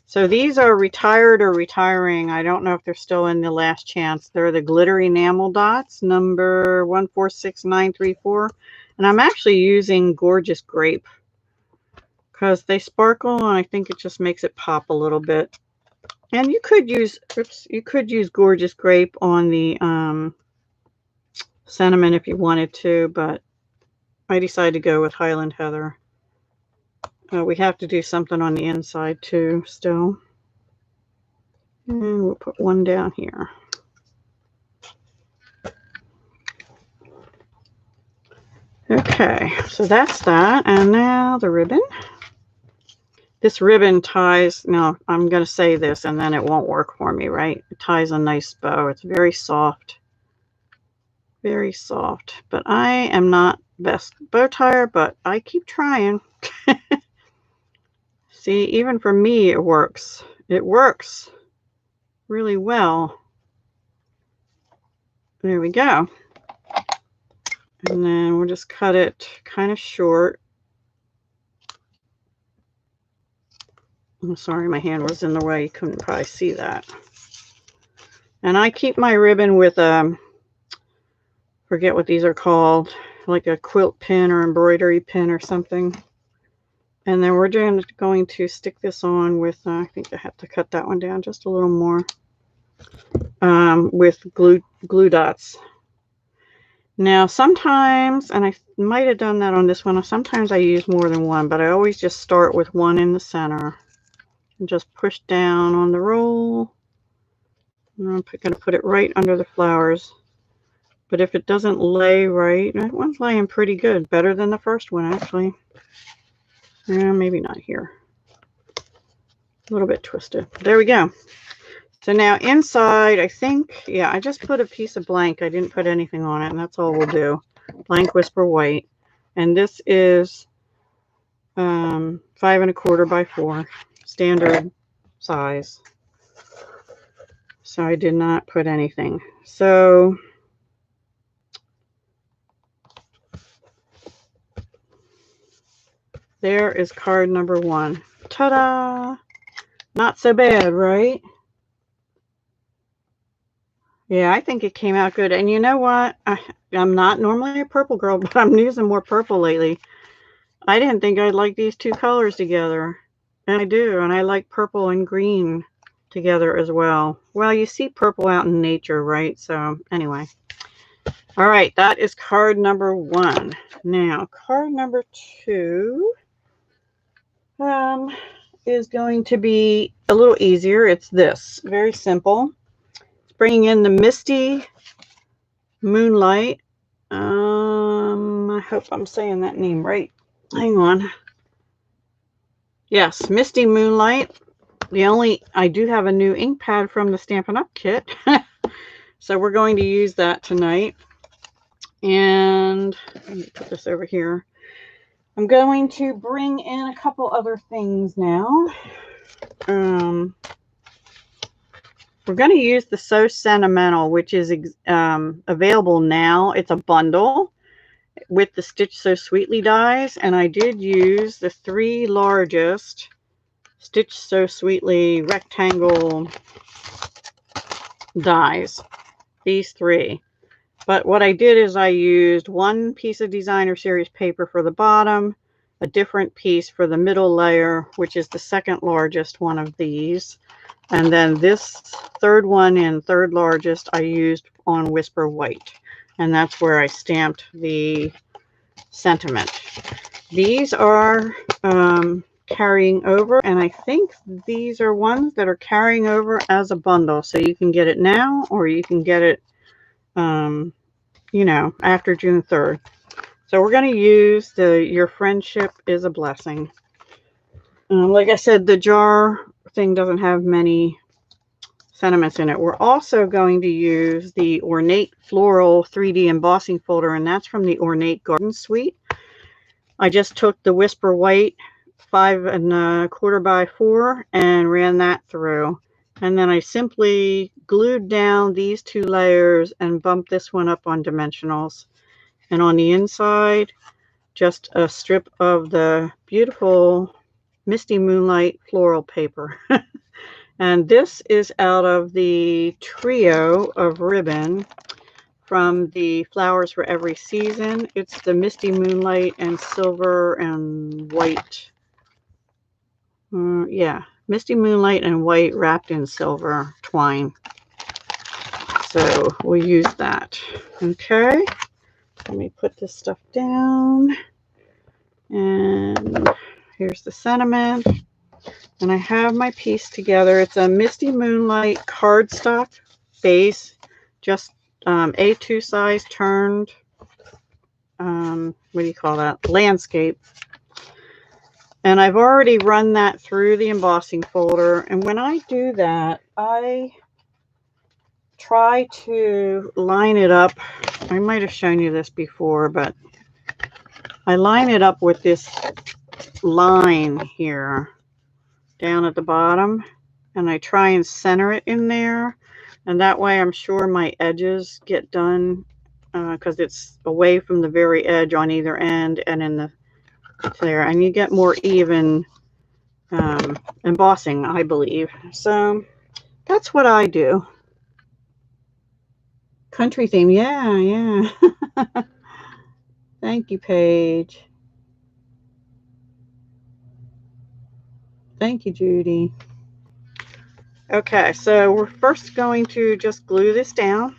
[SPEAKER 1] So these are retired or retiring. I don't know if they're still in the last chance. They're the glitter enamel dots, number 146934. And I'm actually using Gorgeous Grape because they sparkle and I think it just makes it pop a little bit. And you could use, Gorgeous Grape on the sentiment if you wanted to, but I decided to go with Highland Heather. We have to do something on the inside too still. And we'll put one down here. Okay, so that's that. And now the ribbon. This ribbon ties, now I'm going to say this and then it won't work for me, right? It ties a nice bow. It's very soft. Very soft. But I am not best bow tire, but I keep trying. See, even for me, it works. It works really well. There we go. And then we'll just cut it kind of short. I'm sorry, my hand was in the way. You couldn't probably see that. And I keep my ribbon with forget what these are called, like a quilt pin or embroidery pin or something. And then we're going to stick this on with, I think I have to cut that one down just a little more, with glue dots. Now sometimes, and I might have done that on this one, sometimes I use more than one, but I always just start with one in the center and just push down on the roll. And I'm going to put it right under the flowers. But if it doesn't lay right, that one's laying pretty good, better than the first one actually. Maybe not here. A little bit twisted. There we go. So now inside, I think, yeah, I just put a piece of blank. I didn't put anything on it, and that's all we'll do. Blank Whisper White. And this is 5 1/4 by 4, standard size. So I did not put anything. So there is card number 1. Ta-da! Not so bad, right? Yeah, I think it came out good. And you know what? I'm not normally a purple girl, but I'm using more purple lately. I didn't think I'd like these two colors together. And I do. And I like purple and green together as well. Well, you see purple out in nature, right? So anyway. All right, that is card number 1. Now, card number 2 is going to be a little easier. It's this. Very simple. It's bringing in the Misty Moonlight. I hope I'm saying that name right. Hang on. Yes, Misty Moonlight. I do have a new ink pad from the Stampin' Up kit. So we're going to use that tonight. And let me put this over here. I'm going to bring in a couple other things now. We're going to use the So Sentimental, which is available now. It's a bundle with the Stitch So Sweetly dies, and I did use the 3 largest Stitch So Sweetly rectangle dies, these 3. But what I did is I used 1 piece of Designer Series paper for the bottom, a different piece for the middle layer, which is the 2nd largest one of these, and then this 3rd one and 3rd largest I used on Whisper White, and that's where I stamped the sentiment. These are carrying over, and I think these are ones that are carrying over as a bundle, so you can get it now or you can get it you know, after June 3rd. So we're going to use the Your Friendship is a Blessing. Like I said, the jar thing doesn't have many sentiments in it. We're also going to use the Ornate Floral 3D embossing folder, and that's from the Ornate Garden Suite. I just took the Whisper White 5 1/4 by 4 and ran that through. And then I simply glued down these 2 layers and bumped this one up on dimensionals. And on the inside, just a strip of the beautiful Misty Moonlight floral paper. And this is out of the trio of ribbon from the Flowers for Every Season. It's the Misty Moonlight and silver and white. Yeah, Misty Moonlight and white wrapped in silver twine. So we'll use that. Okay, let me put this stuff down. And here's the sentiment. And I have my piece together. It's a Misty Moonlight cardstock base, just A2 size turned, what do you call that? Landscape. And I've already run that through the embossing folder. And when I do that, I try to line it up. I might have shown you this before, but I line it up with this line here down at the bottom, and I try and center it in there, and that way I'm sure my edges get done because it's away from the very edge on either end and in the there, and you get more even embossing, I believe. So that's what I do. Country theme, yeah. Thank you, Paige. Thank you, Judy. Okay, so we're first going to just glue this down.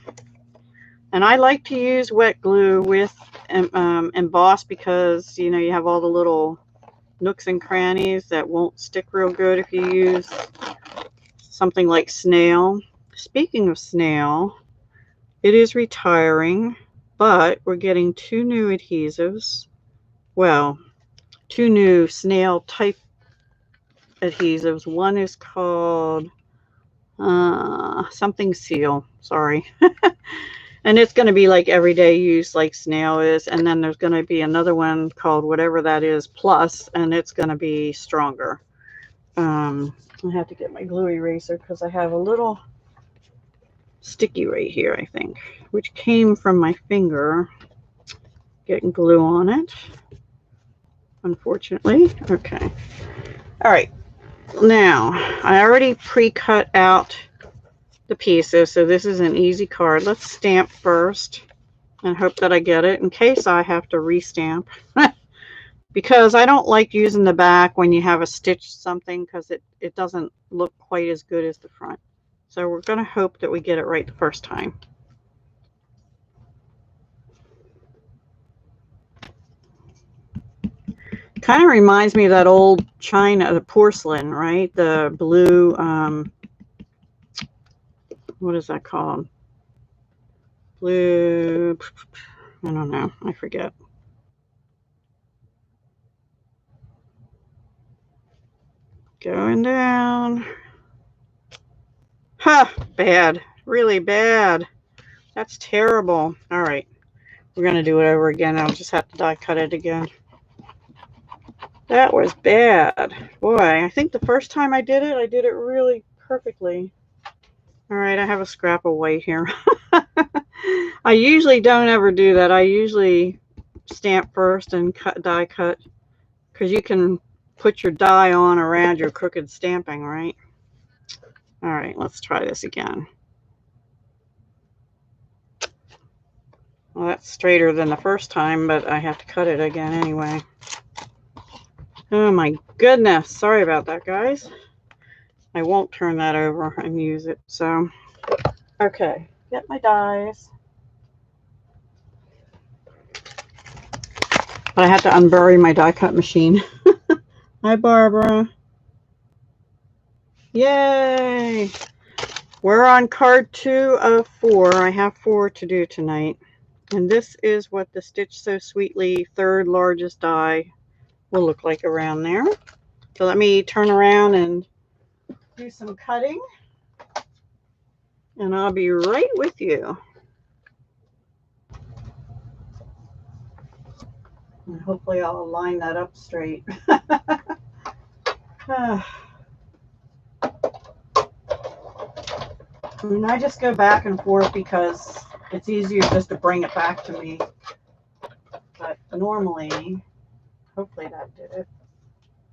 [SPEAKER 1] And I like to use wet glue with emboss because, you know, you have all the little nooks and crannies that won't stick real good if you use something like snail. Speaking of snail, it is retiring, but we're getting 2 new adhesives. Well, 2 new snail type adhesives. One is called something seal. Sorry. And it's going to be like everyday use like snail is. And then there's going to be another one called whatever that is plus, and it's going to be stronger. I have to get my glue eraser because I have a little sticky right here, I think, which came from my finger getting glue on it, unfortunately. Okay. All right. Now, I already pre-cut out the pieces, so this is an easy card. Let's stamp first and hope that I get it in case I have to restamp. Because I don't like using the back when you have a stitch something because it doesn't look quite as good as the front. So we're going to hope that we get it right the first time. Kind of reminds me of that old china, the porcelain, right? The blue, what is that called? Blue, I don't know, I forget. Going down. Ha! Bad. Really bad. That's terrible. All right. We're going to do it over again. I'll just have to die cut it again. That was bad. Boy, I think the first time I did it really perfectly. All right, I have a scrap of white here. I usually don't ever do that. I usually stamp first and die cut because you can put your die on around your crooked stamping, right? All right, let's try this again. Well, that's straighter than the first time, but I have to cut it again anyway. Oh my goodness. Sorry about that, guys. I won't turn that over and use it. So, okay, get my dies. But I had to unbury my die cut machine. Hi, Barbara. Yay! We're on card 2 of 4. I have 4 to do tonight. And this is what the Stitch So Sweetly third largest die will look like around there. So let me turn around and do some cutting. And I'll be right with you. And hopefully I'll line that up straight. And I just go back and forth because it's easier just to bring it back to me. But normally, hopefully that did it.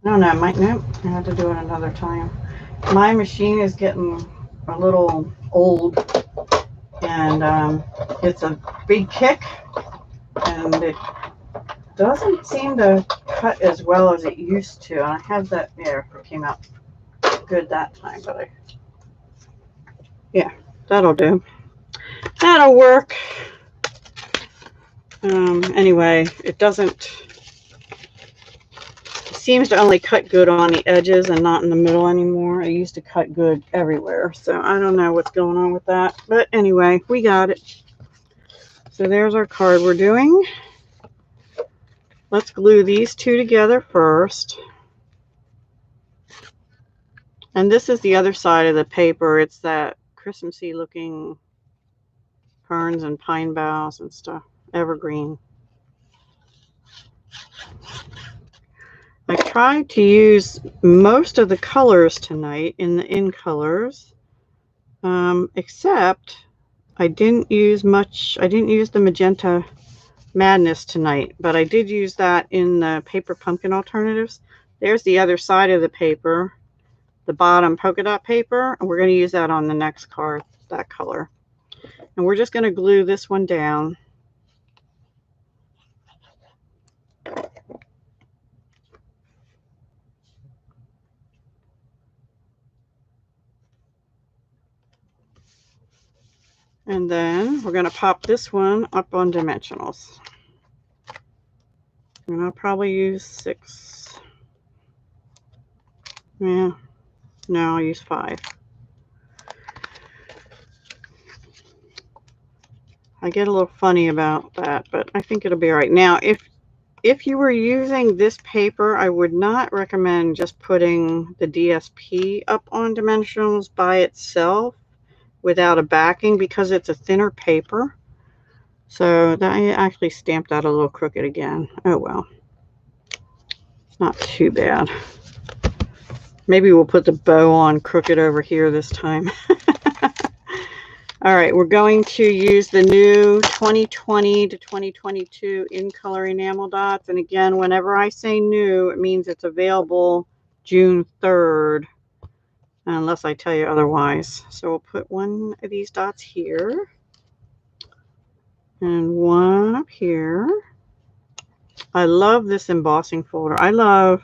[SPEAKER 1] No, nope, I have to do it another time. My machine is getting a little old and it's a big kick and it doesn't seem to cut as well as it used to. And I have that there. It came out good that time, but yeah, that'll do. That'll work. Anyway, it seems to only cut good on the edges and not in the middle anymore. It used to cut good everywhere, so I don't know what's going on with that. But anyway, we got it. So there's our card we're doing. Let's glue these two together first. And this is the other side of the paper. It's that Christmassy looking ferns and pine boughs and stuff. Evergreen. I tried to use most of the colors tonight in the in colors, except I didn't use much. I didn't use the Magenta Madness tonight, but I did use that in the paper pumpkin alternatives. There's the other side of the paper, the bottom polka dot paper, and we're going to use that on the next card, that color. And we're just going to glue this one down. And then we're going to pop this one up on dimensionals. And I'll probably use 6. Yeah, no, I'll use 5. I get a little funny about that, but I think it'll be all right. Now, if you were using this paper, I would not recommend just putting the DSP up on dimensionals by itself without a backing because it's a thinner paper. So I actually stamped that a little crooked again. Oh well. It's not too bad. Maybe we'll put the bow on crooked over here this time. All right, we're going to use the new 2020 to 2022 in color enamel dots. And again, whenever I say new, it means it's available June 3rd, unless I tell you otherwise. So we'll put one of these dots here and one up here. I love this embossing folder. I love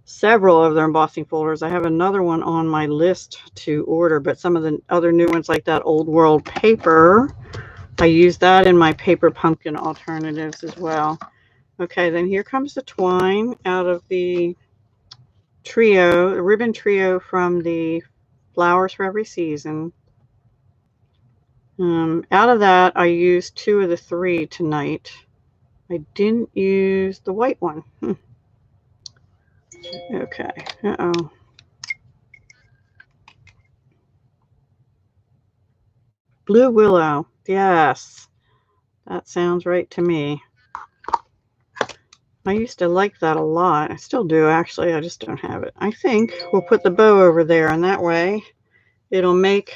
[SPEAKER 1] several of their embossing folders. I have another one on my list to order, but some of the other new ones, like that Old World paper, I use that in my paper pumpkin alternatives as well. Okay, then here comes the twine out of the trio, the ribbon trio from the Flowers for Every Season. Out of that, I used 2 of the 3 tonight. I didn't use the white one. Okay. Uh-oh. Blue Willow. Yes. That sounds right to me. I used to like that a lot. I still do, actually. I just don't have it. I think we'll put the bow over there, and that way it'll make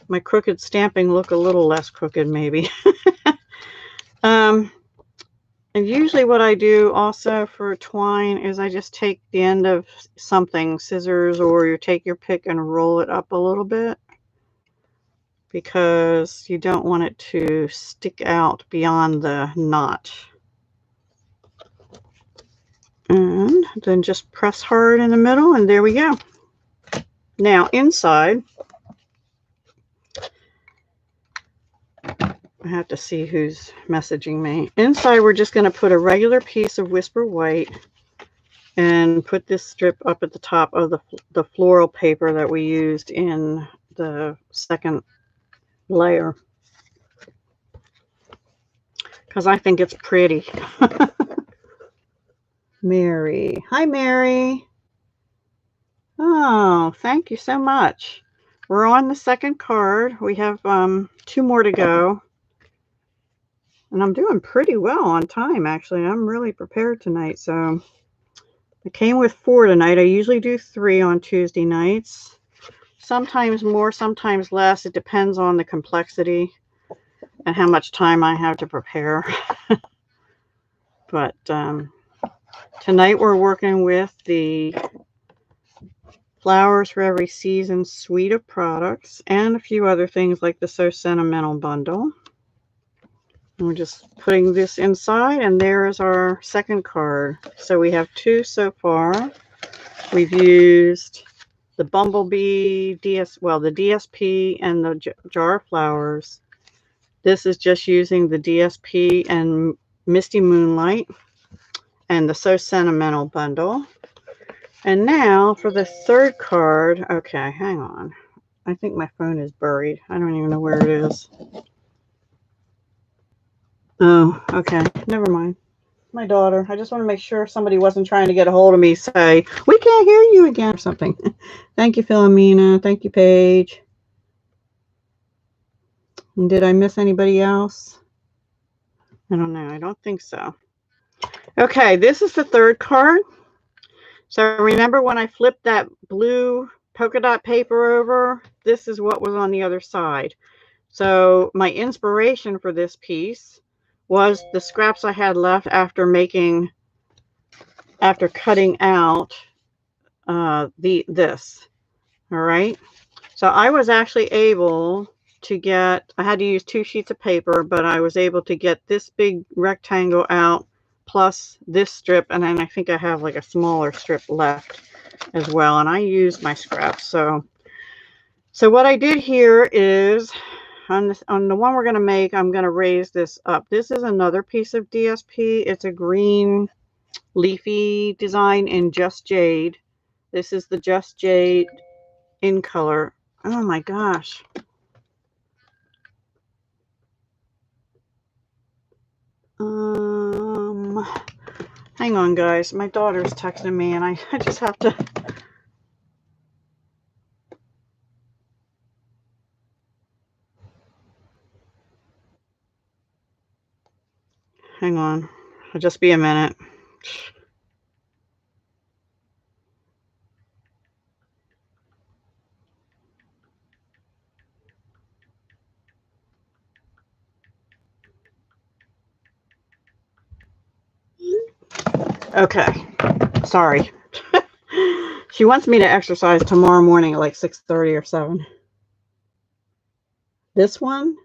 [SPEAKER 1] my crooked stamping look a little less crooked, maybe. And usually what I do also for twine is I just take the end of something, scissors, or you take your pick and roll it up a little bit, because you don't want it to stick out beyond the knot. And then just press hard in the middle, and there we go. Now inside, I have to see who's messaging me. Inside, we're just going to put a regular piece of Whisper White and put this strip up at the top of the floral paper that we used in the second layer, because I think it's pretty. Mary. Hi, Mary. Oh, thank you so much. We're on the second card. We have 2 more to go. And I'm doing pretty well on time, actually. I'm really prepared tonight. So I came with 4 tonight. I usually do 3 on Tuesday nights. Sometimes more, sometimes less. It depends on the complexity and how much time I have to prepare. But tonight we're working with the Flowers for Every Season suite of products and a few other things like the So Sentimental bundle. And we're just putting this inside, and there's our second card. So we have 2 so far. We've used the Bumblebee the DSP and the Jar of Flowers. This is just using the DSP and Misty Moonlight and the So Sentimental bundle. And now for the third card. Okay, hang on. I think my phone is buried. I don't even know where it is. Oh, okay. Never mind. My daughter. I just want to make sure somebody wasn't trying to get a hold of me, say, we can't hear you again or something. Thank you, Philomena. Thank you, Paige. And did I miss anybody else? I don't know. I don't think so. Okay, this is the third card. So remember when I flipped that blue polka dot paper over? This is what was on the other side. So my inspiration for this piece was the scraps I had left after cutting out this. All right. So I was actually able to get, I had to use 2 sheets of paper, but I was able to get this big rectangle out plus this strip, and then I think I have like a smaller strip left as well, and I used my scraps. So what I did here is on the one we're going to make, I'm going to raise this up. This is another piece of DSP. It's a green leafy design in Just Jade. This is the Just Jade in color. Oh my gosh. Hang on, guys. My daughter's texting me, and I just have to. Hang on. I'll just be a minute. Okay, sorry. She wants me to exercise tomorrow morning at like 6:30 or 7. This one?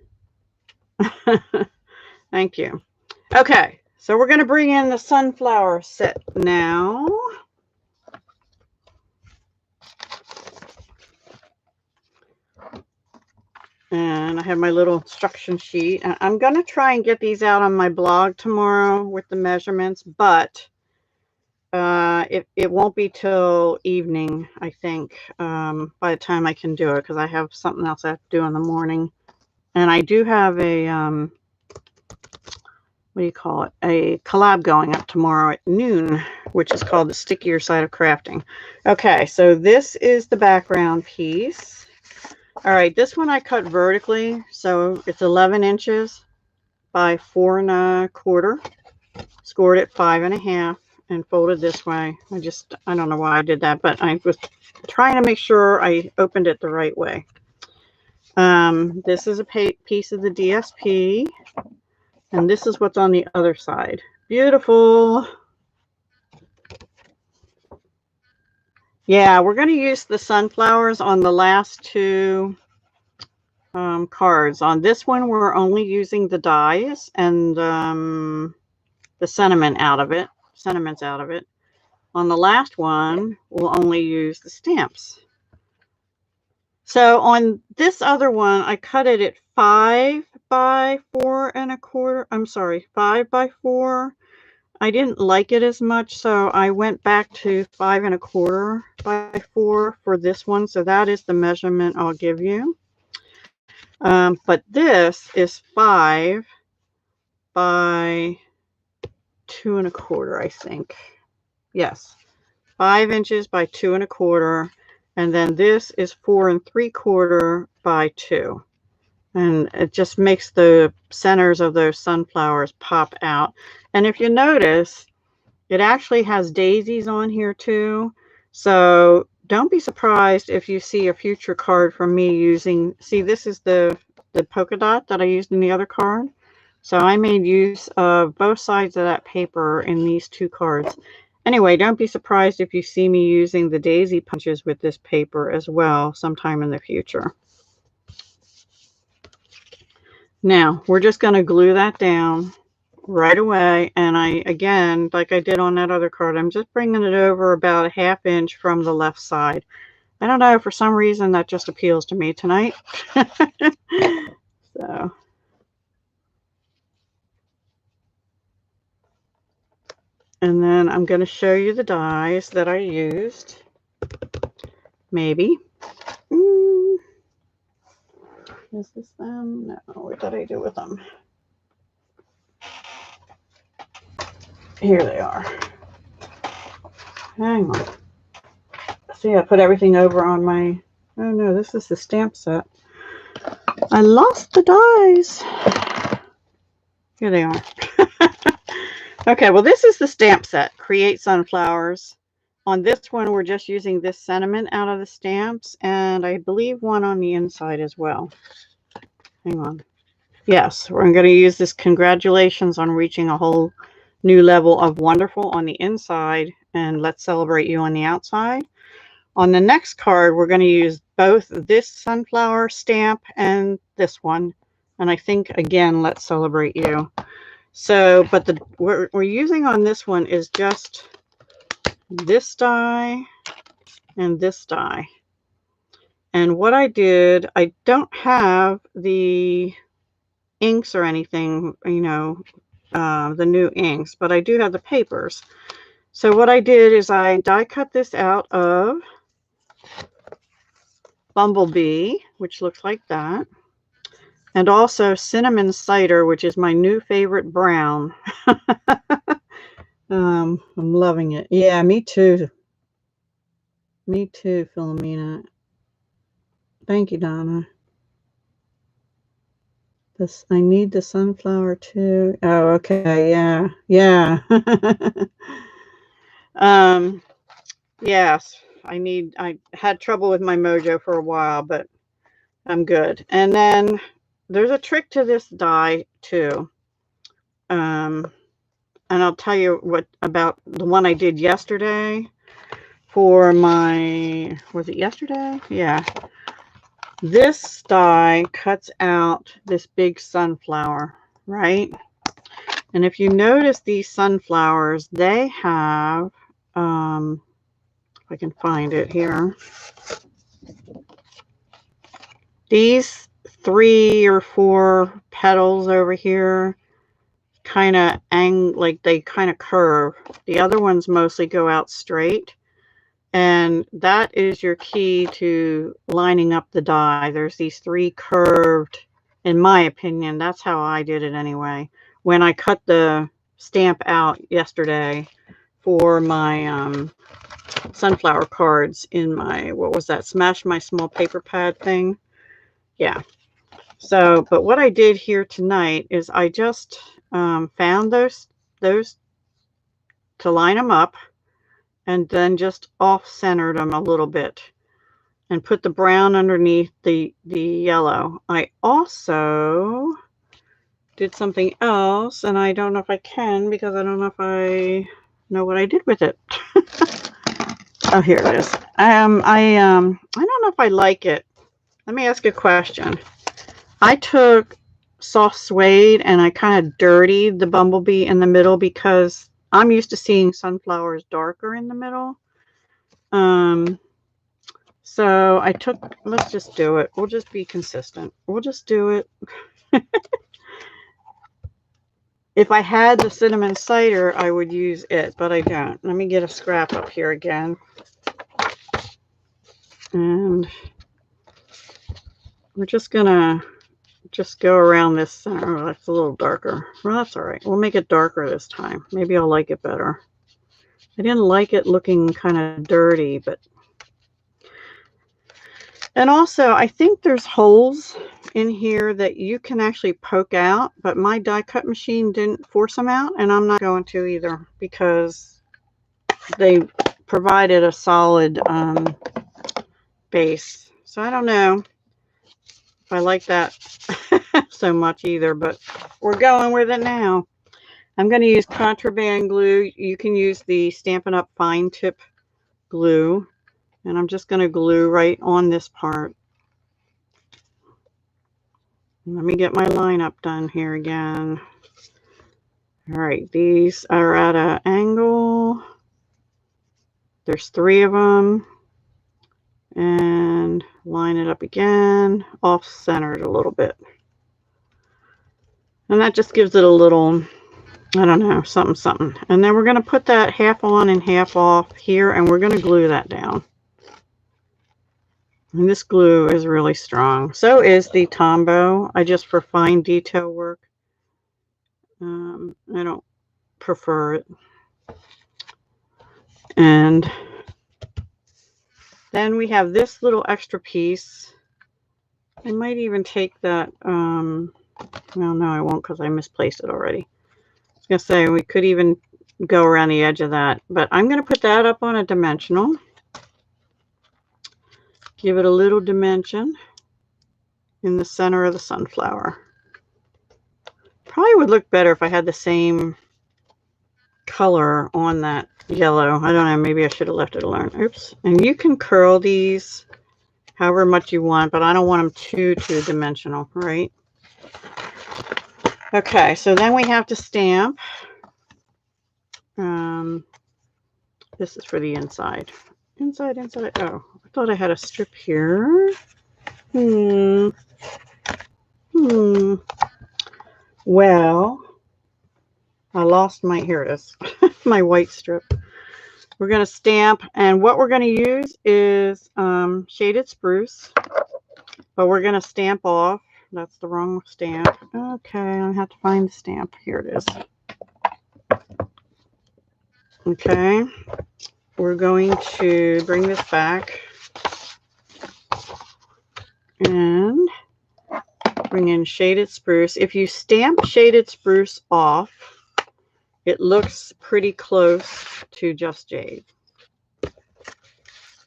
[SPEAKER 1] Thank you. Okay, so we're going to bring in the sunflower set now. And I have my little instruction sheet. I'm going to try and get these out on my blog tomorrow with the measurements, but it won't be till evening, I think, by the time I can do it, because I have something else I have to do in the morning. And I do have a, what do you call it, a collab going up tomorrow at noon, which is called The Stickier Side of Crafting. Okay, so this is the background piece. All right, this one I cut vertically, so it's 11 inches by 4 1/4. Scored it 5 1/2 and folded this way. I don't know why I did that, but I was trying to make sure I opened it the right way. This is a piece of the DSP, and this is what's on the other side. Beautiful. Yeah, we're going to use the sunflowers on the last two cards. On this one, we're only using the dies and the sentiments out of it. On the last one, we'll only use the stamps. So on this other one, I cut it at 5 by 4 1/4. I'm sorry, 5 by 4. I didn't like it as much, so I went back to 5 1/4 by 4 for this one. So that is the measurement I'll give you. But this is 5 by 2 1/4, I think. Yes, 5 inches by 2 1/4. And then this is 4 3/4 by 2. And it just makes the centers of those sunflowers pop out. And if you notice, it actually has daisies on here too. So don't be surprised if you see a future card from me using, see, this is the polka dot that I used in the other card. So I made use of both sides of that paper in these two cards. Anyway, don't be surprised if you see me using the daisy punches with this paper as well sometime in the future. Now, we're just going to glue that down right away. And again, like I did on that other card, I'm just bringing it over about a 1/2 inch from the left side. I don't know, for some reason that just appeals to me tonight. So. And then I'm going to show you the dies that I used. Maybe. Is this them? No, what did I do with them? Here they are. Hang on. See, I put everything over on my... Oh no, this is the stamp set. I lost the dies. Here they are. Okay, well, this is the stamp set. Create Sunflowers. On this one, we're just using this sentiment out of the stamps, and I believe one on the inside as well. Hang on. Yes, we're going to use this congratulations on reaching a whole new level of wonderful on the inside, and let's celebrate you on the outside. On the next card, we're going to use both this sunflower stamp and this one. And I think, again, let's celebrate you. So, but what we're using on this one is just this die and this die. And what I did, I don't have the inks or anything, you know, the new inks, but I do have the papers. So what I did is I die cut this out of Bumblebee, which looks like that. And also Cinnamon Cider, which is my new favorite brown. I'm loving it. Yeah, me too. Me too, Philomena. Thank you, Donna. I need the sunflower too. Oh, okay. Yeah. Yeah. Yes, I had trouble with my mojo for a while, but I'm good. And then there's a trick to this die too. and I'll tell you what about the one I did yesterday for my, was it yesterday? Yeah. This die cuts out this big sunflower, right? And if you notice these sunflowers, they have, if I can find it here, these 3 or 4 petals over here kind of like they kind of curve. The other ones mostly go out straight. And that is your key to lining up the die. There's these 3 curved, in my opinion, that's how I did it anyway. When I cut the stamp out yesterday for my sunflower cards in my, what was that, Smash My Small Paper Pad thing. Yeah. So, but what I did here tonight is I just found those to line them up, and then just off-centered them a little bit and put the brown underneath the yellow. I also did something else, and I don't know if I can because I don't know if I know what I did with it. Oh, here it is. I don't know if I like it. Let me ask a question. I took soft suede and I kind of dirtied the bumblebee in the middle because I'm used to seeing sunflowers darker in the middle. So I took, let's just do it. We'll just be consistent. We'll just do it. If I had the cinnamon cider, I would use it, but I don't. Let me get a scrap up here again. And we're just gonna go around this center. Oh, that's a little darker. Well, that's all right. We'll make it darker this time. Maybe I'll like it better. I didn't like it looking kind of dirty, but... And also, I think there's holes in here that you can actually poke out, but my die cut machine didn't force them out, and I'm not going to either because they provided a solid base. So I don't know if I like that so much either, but we're going with it now. I'm going to use contraband glue. You can use the Stampin' Up! Fine Tip glue. And I'm just going to glue right on this part. Let me get my lineup done here again. All right, these are at an angle. There's 3 of them. And line it up again, off-centered a little bit. And that just gives it a little, I don't know, something. And then we're going to put that half on and half off here, and we're going to glue that down. And this glue is really strong. So is the Tombow. I just, for fine detail work, I don't prefer it. And then we have this little extra piece. I might even take that, well, no, I won't because I misplaced it already. I was going to say we could even go around the edge of that, but I'm going to put that up on a dimensional. Give it a little dimension in the center of the sunflower. Probably would look better if I had the same color on that yellow. I don't know, maybe I should have left it alone. Oops. And you can curl these however much you want, but I don't want them too two-dimensional, right? Okay, so then we have to stamp. This is for the inside. Inside. Oh, I thought I had a strip here. Well, I lost my, here it is, my white strip. We're going to stamp, and what we're going to use is shaded spruce, but we're going to stamp off. That's the wrong stamp. Okay, I have to find the stamp. Here it is. Okay, we're going to bring this back and bring in shaded spruce. If you stamp shaded spruce off, it looks pretty close to Just Jade.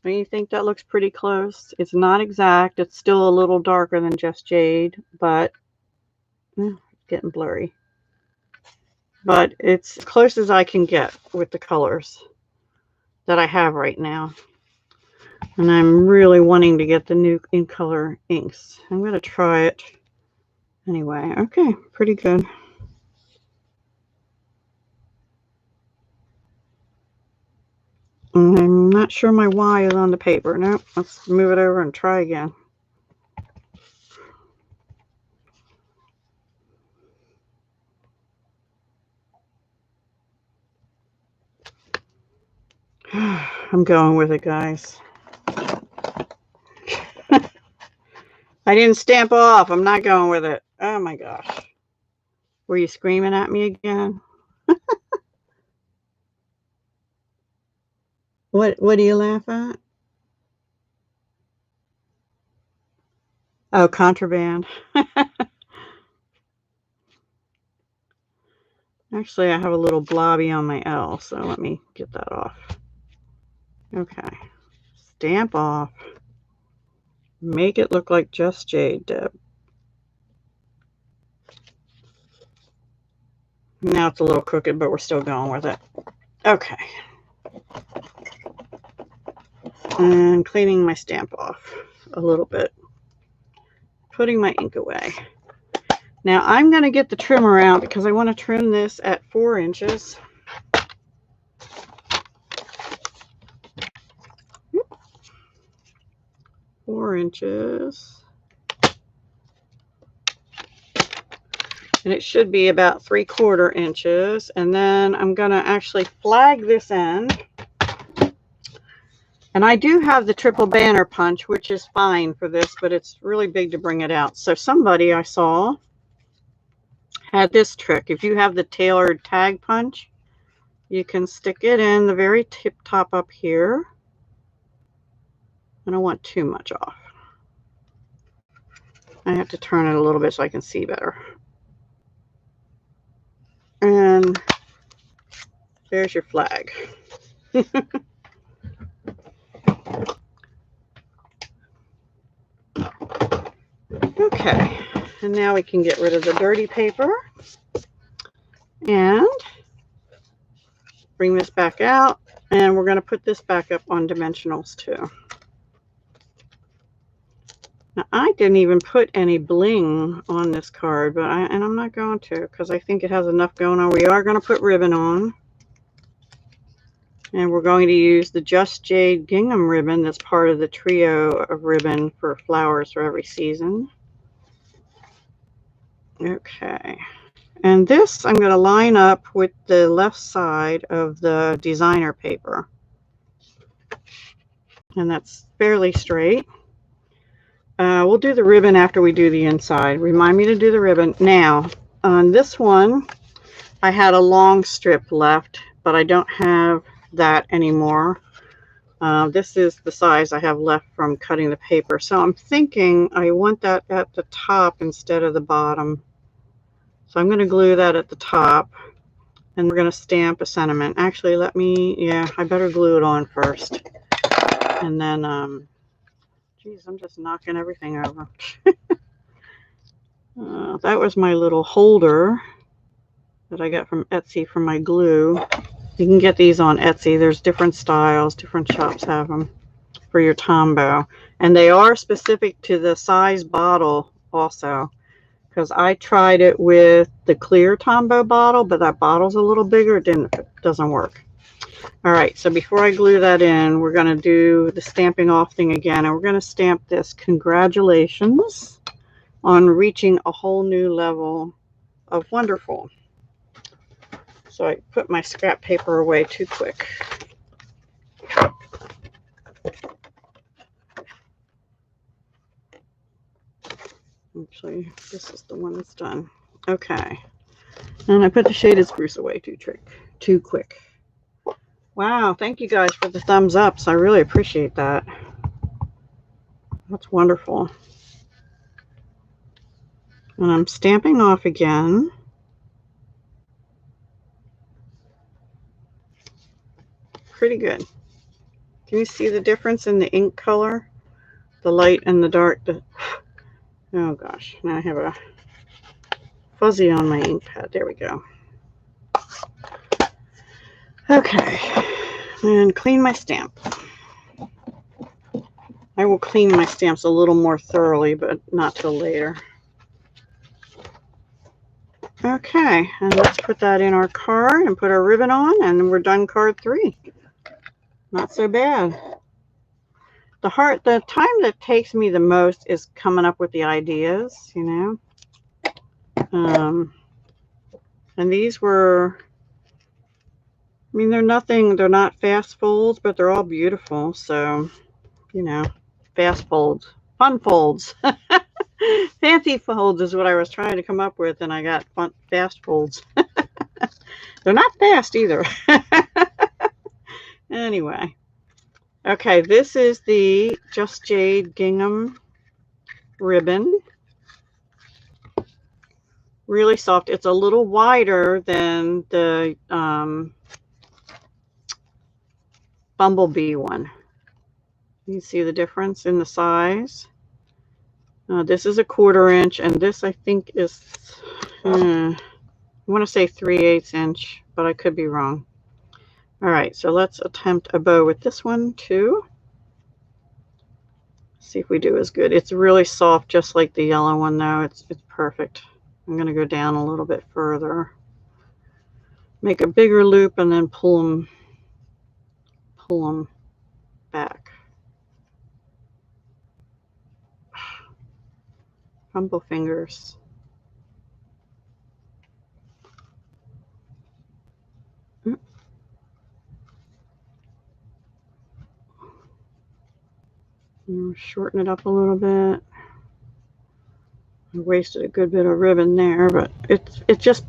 [SPEAKER 1] Don't you think that looks pretty close? It's not exact. It's still a little darker than Just Jade, but it's getting blurry. but it's as close as I can get with the colors that I have right now. And I'm really wanting to get the new in color inks. I'm going to try it anyway. Okay, pretty good. I'm not sure my Y is on the paper. Nope, let's move it over and try again. I'm going with it, guys. I didn't stamp off. I'm not going with it. Oh my gosh. Were you screaming at me again? What do you laugh at? Oh, contraband. Actually, I have a little blobby on my L, so let me get that off. Okay. Stamp off. Make it look like Just Jade, Deb. Now it's a little crooked, but we're still going with it. Okay. And cleaning my stamp off a little bit. Putting my ink away. Now I'm going to get the trimmer out because I want to trim this at 4 inches. 4 inches. And it should be about 3/4 inches. And then I'm going to actually flag this end. And I do have the triple banner punch, which is fine for this, but it's really big to bring it out. So somebody I saw had this trick. If you have the tailored tag punch, you can stick it in the very tip top up here. I don't want too much off. I have to turn it a little bit so I can see better. And there's your flag. Okay, and now we can get rid of the dirty paper and bring this back out, and we're going to put this back up on dimensionals too. Now, I didn't even put any bling on this card, but I'm not going to because I think it has enough going on. We are going to put ribbon on, and we're going to use the Just Jade gingham ribbon that's part of the trio of ribbon for flowers for every season. Okay, and this I'm going to line up with the left side of the designer paper, and that's fairly straight. We'll do the ribbon after we do the inside. Remind me to do the ribbon. Now, on this one, I had a long strip left, but I don't have that anymore. This is the size I have left from cutting the paper. So I'm thinking I want that at the top instead of the bottom. So I'm going to glue that at the top, and we're going to stamp a sentiment. Actually, I better glue it on first. And then, geez, I'm just knocking everything over. That was my little holder that I got from Etsy for my glue. You can get these on Etsy. There's different styles. Different shops have them for your Tombow. And they are specific to the size bottle also. Because I tried it with the clear Tombow bottle, but that bottle's a little bigger. It doesn't work. All right, so before I glue that in, we're going to do the stamping off thing again. And we're going to stamp this. Congratulations on reaching a whole new level of wonderful. So I put my scrap paper away too quick. Actually, this is the one that's done. Okay. And I put the shaded spruce away too quick. Wow, thank you guys for the thumbs ups. I really appreciate that. That's wonderful. And I'm stamping off again. Pretty good. Can you see the difference in the ink color? The light and the dark. Oh gosh, now I have a fuzzy on my ink pad. There we go. Okay, and clean my stamp. I will clean my stamps a little more thoroughly, but not till later. Okay, and let's put that in our card and put our ribbon on, and then we're done card 3. Not so bad. The time that takes me the most is coming up with the ideas, you know. And these were, I mean, they're not fast folds, but they're all beautiful. So, you know, fast folds, fun folds. Fancy folds is what I was trying to come up with, and I got fast folds. They're not fast either. Anyway. Okay, this is the Just Jade gingham ribbon. Really soft. It's a little wider than the Bumblebee one. You see the difference in the size? This is a 1/4 inch, and this I think is, I want to say 3/8 inch, but I could be wrong. All right, so let's attempt a bow with this one too. See if we do as good. It's really soft, just like the yellow one, though. It's perfect. I'm going to go down a little bit further. Make a bigger loop and then pull them back. Crumble fingers. Shorten it up a little bit. I wasted a good bit of ribbon there, but it just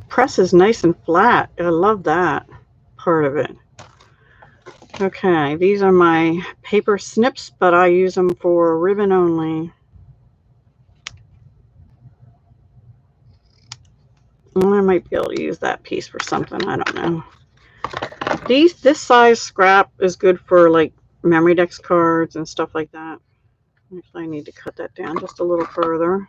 [SPEAKER 1] presses nice and flat. I love that part of it. Okay, these are my paper snips, but I use them for ribbon only. I might be able to use that piece for something. I don't know. This size scrap is good for like memory dex cards and stuff like that. Actually, I need to cut that down just a little further.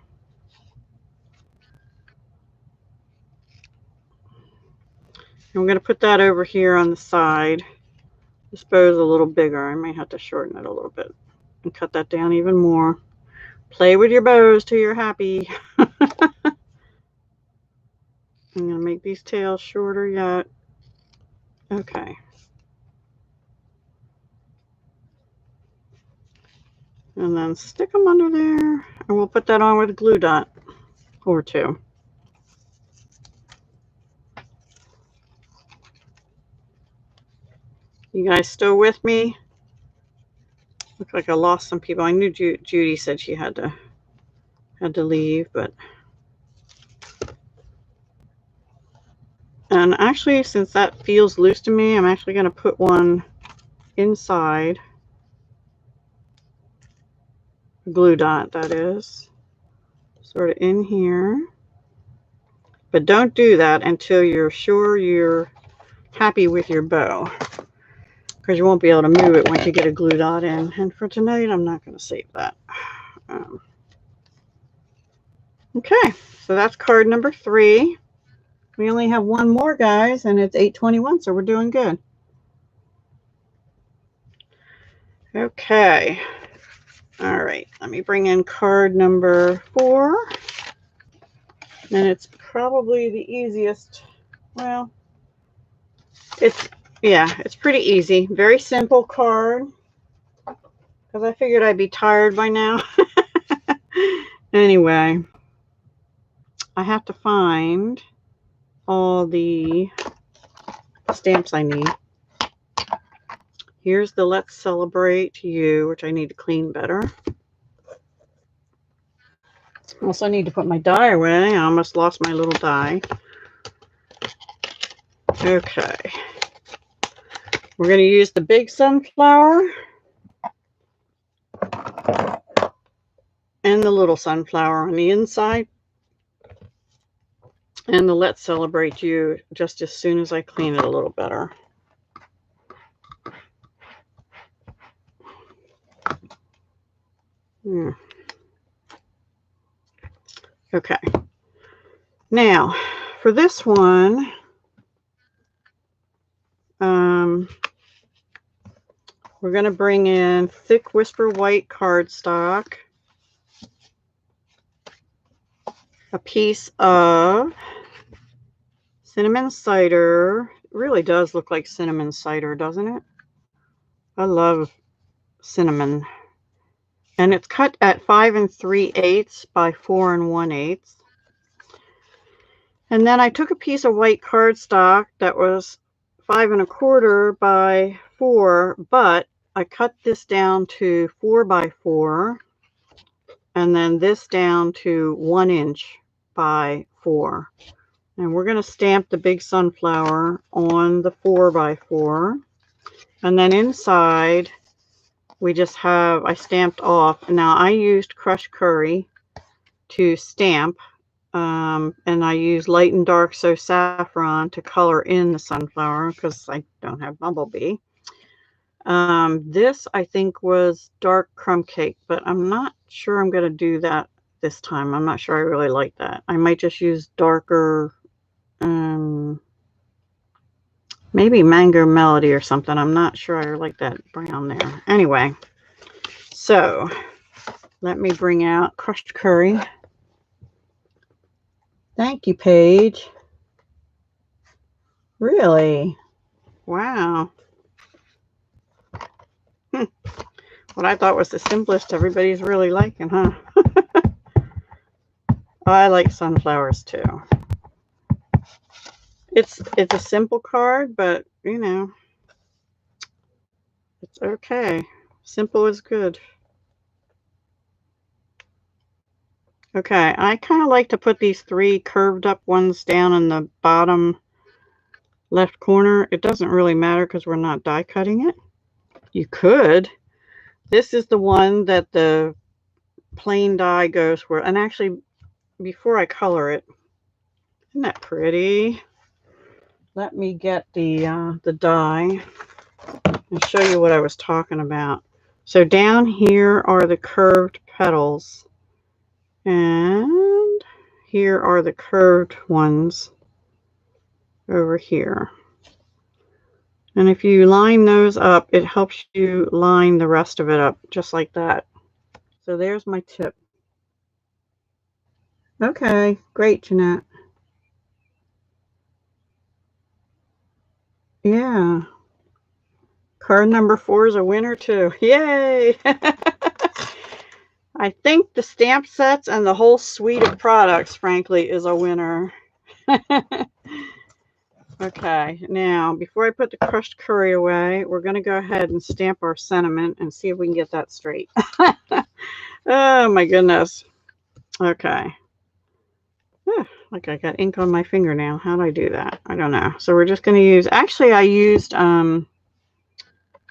[SPEAKER 1] I'm going to put that over here on the side. This bow is a little bigger. I may have to shorten it a little bit and cut that down even more. Play with your bows till you're happy. I'm going to make these tails shorter yet. Okay. And then stick them under there. And we'll put that on with a glue dot or 2. You guys still with me? Looks like I lost some people. I knew Judy said she had to leave, but. And actually, since that feels loose to me, I'm actually going to put one inside. Glue dot, that is. Sort of in here. But don't do that until you're sure you're happy with your bow, because you won't be able to move it once you get a glue dot in. And for tonight, I'm not going to save that. Okay, so that's card number 3. We only have one more, guys, and it's 8:21, so we're doing good. Okay. All right, let me bring in card number 4. And it's probably the easiest. Well, it's pretty easy. Very simple card, because I figured I'd be tired by now. Anyway, I have to find all the stamps I need. Here's the Let's Celebrate You, which I need to clean better. Also, I need to put my die away. I almost lost my little die. Okay. We're going to use the big sunflower and the little sunflower on the inside. And the Let's Celebrate You just as soon as I clean it a little better. Okay. Now, for this one, we're going to bring in thick Whisper White cardstock, a piece of cinnamon cider. It really does look like cinnamon cider, doesn't it? I love cinnamon. And it's cut at 5 3/8 by 4 1/8. And then I took a piece of white cardstock that was 5 1/4 by 4, but I cut this down to 4 by 4, and then this down to 1 inch by 4. And we're going to stamp the big sunflower on the 4 by 4. And then inside, we just have, I stamped off. Now I used crushed curry to stamp. And I use light and dark so saffron to color in the sunflower because I don't have bumblebee. This I think was dark crumb cake, but I'm not sure I'm going to do that this time. I'm not sure I really like that. I might just use darker, maybe Mango Melody or something. I'm not sure I like that brown there. Anyway, so let me bring out crushed curry. Thank you, Paige. Really? Wow. What I thought was the simplest, everybody's really liking, huh? I like sunflowers too. It's a simple card, but you know, it's okay. Simple is good. Okay, I kind of like to put these 3 curved up ones down in the bottom left corner. It doesn't really matter because we're not die cutting it. You could. This is the one that the plain die goes for. And actually, before I color it, isn't that pretty? Let me get the die and show you what I was talking about. So down here are the curved petals. And here are the curved ones over here. And if you line those up, it helps you line the rest of it up just like that. So there's my tip. Okay, great, Jeanette. Yeah. Card number 4 is a winner too. Yay! I think the stamp sets and the whole suite of products, frankly, is a winner. Okay, now before I put the crushed curry away, we're going to go ahead and stamp our sentiment and see if we can get that straight. Oh my goodness. Okay. Like I got ink on my finger now. How do I do that? I don't know. So we're just going to use, actually I used, I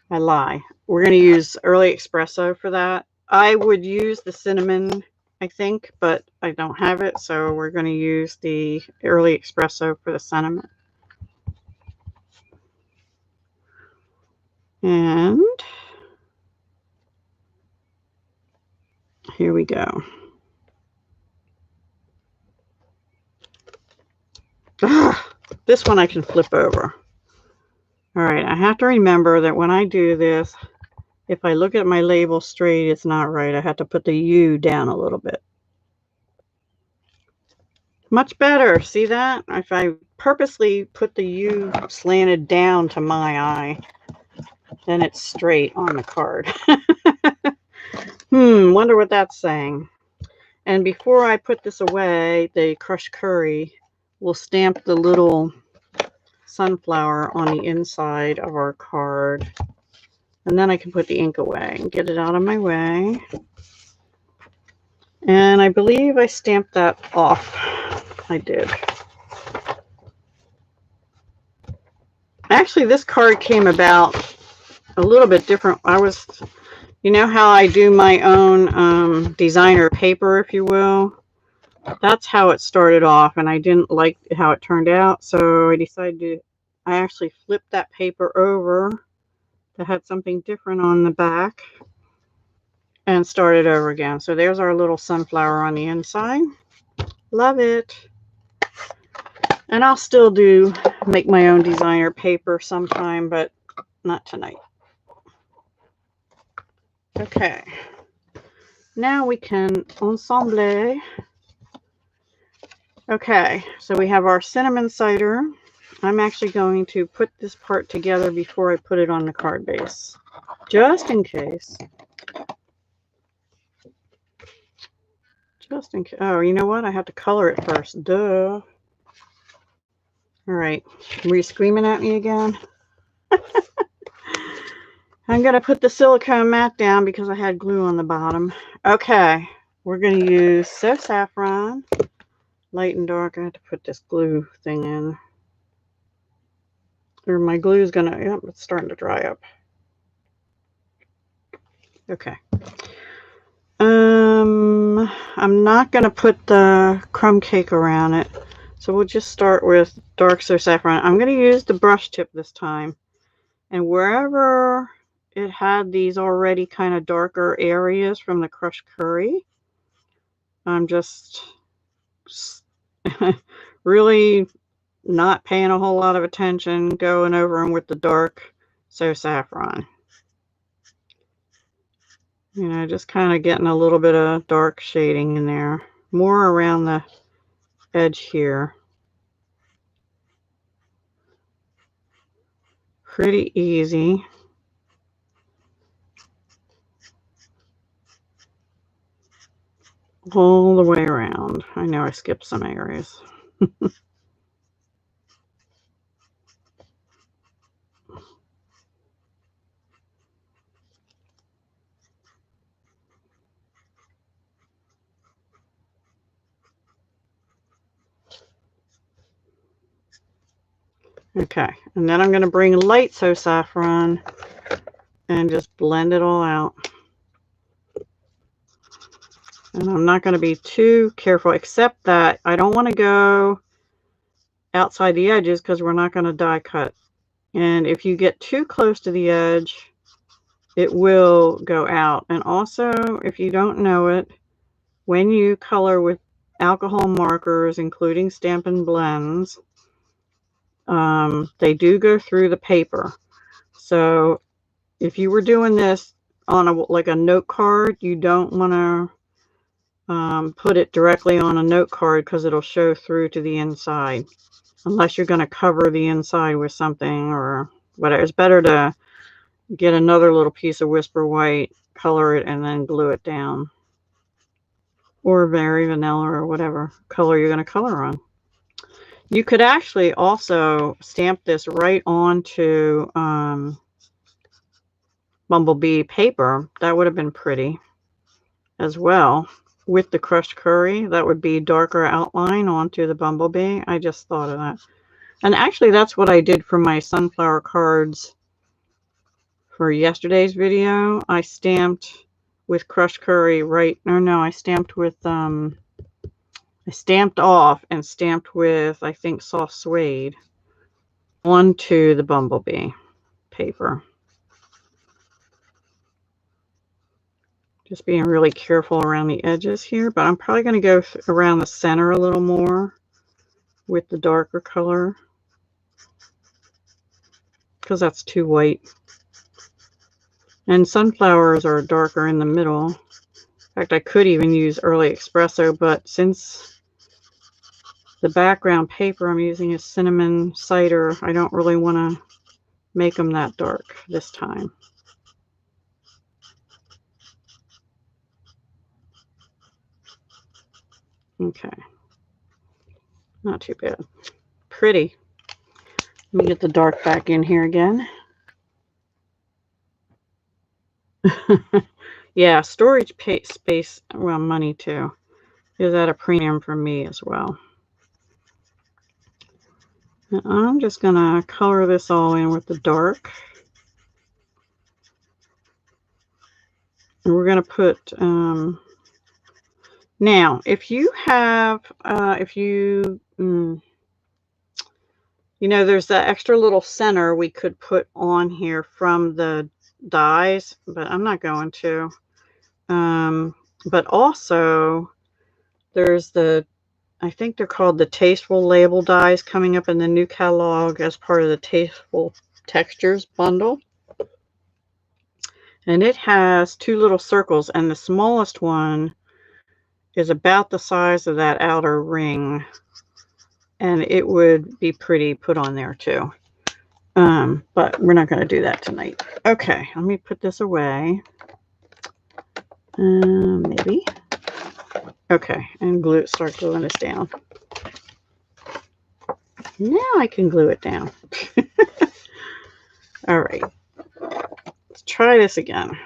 [SPEAKER 1] lie. We're going to use Early Espresso for that. I would use the cinnamon, I think, but I don't have it. So we're going to use the Early Espresso for the sentiment. And here we go. This one I can flip over. All right, I have to remember that when I do this, if I look at my label straight, it's not right. I have to put the U down a little bit. Much better. See that? If I purposely put the U slanted down to my eye, then it's straight on the card. Wonder what that's saying. And before I put this away, the crushed curry will stamp the little sunflower on the inside of our card. And then I can put the ink away and get it out of my way. And I believe I stamped that off. I did. Actually, this card came about a little bit different. You know how I do my own designer paper, if you will? That's how it started off, and I didn't like how it turned out, so I decided I actually flipped that paper over that had something different on the back and started over again. So there's our little sunflower on the inside. Love it. And I'll still make my own designer paper sometime, but not tonight. Okay. Now we can ensemble. Okay, so we have our cinnamon cider. I'm actually going to put this part together before I put it on the card base, just in case. Just in case. Oh, you know what? I have to color it first. Duh. All right. Were you screaming at me again? I'm going to put the silicone mat down because I had glue on the bottom. Okay. We're going to use So Saffron. Light and dark. I have to put this glue thing in. Or my glue is going to... Yep, it's starting to dry up. Okay. I'm not going to put the crumb cake around it. So we'll just start with dark So Saffron. I'm going to use the brush tip this time. And wherever it had these already kind of darker areas from the crushed curry, I'm just really not paying a whole lot of attention, going over them with the dark So Saffron. You know, just kind of getting a little bit of dark shading in there. More around the edge here. Pretty easy. All the way around. I know I skipped some areas. Okay, and then I'm going to bring light So Saffron and just blend it all out. And I'm not going to be too careful, except that I don't want to go outside the edges because we're not going to die cut. And if you get too close to the edge, it will go out. And also, if you don't know it, when you color with alcohol markers, including Stampin' Blends, they do go through the paper. So if you were doing this on like a note card, you don't want to put it directly on a note card because it'll show through to the inside. Unless you're going to cover the inside with something or whatever. It's better to get another little piece of Whisper White, color it, and then glue it down. Or Berry Vanilla or whatever color you're going to color on. You could actually also stamp this right onto Bumblebee paper. That would have been pretty as well. With the crushed curry, that would be darker outline onto the Bumblebee. I just thought of that. And actually, that's what I did for my sunflower cards for yesterday's video. I stamped with crushed curry right... No, I stamped with... I stamped off and stamped with, I think, soft suede onto the Bumblebee paper. Just being really careful around the edges here, but I'm probably going to go around the center a little more with the darker color because that's too white. And sunflowers are darker in the middle. In fact, I could even use Early Espresso, but since the background paper I'm using is cinnamon cider, I don't really want to make them that dark this time. Okay. Not too bad. Pretty. Let me get the dark back in here again. Yeah, storage space, well, money too, is at a premium for me as well. And I'm just going to color this all in with the dark. And we're going to put, now, if you have, you know, there's that extra little center we could put on here from the dies, but I'm not going to. But also, there's the, I think they're called the Tasteful Label dies coming up in the new catalog as part of the Tasteful Textures bundle. And it has two little circles, and the smallest one is about the size of that outer ring. And it would be pretty put on there too. But we're not going to do that tonight. Okay, let me put this away. Maybe. Okay, and start gluing this down. Now I can glue it down. All right, let's try this again.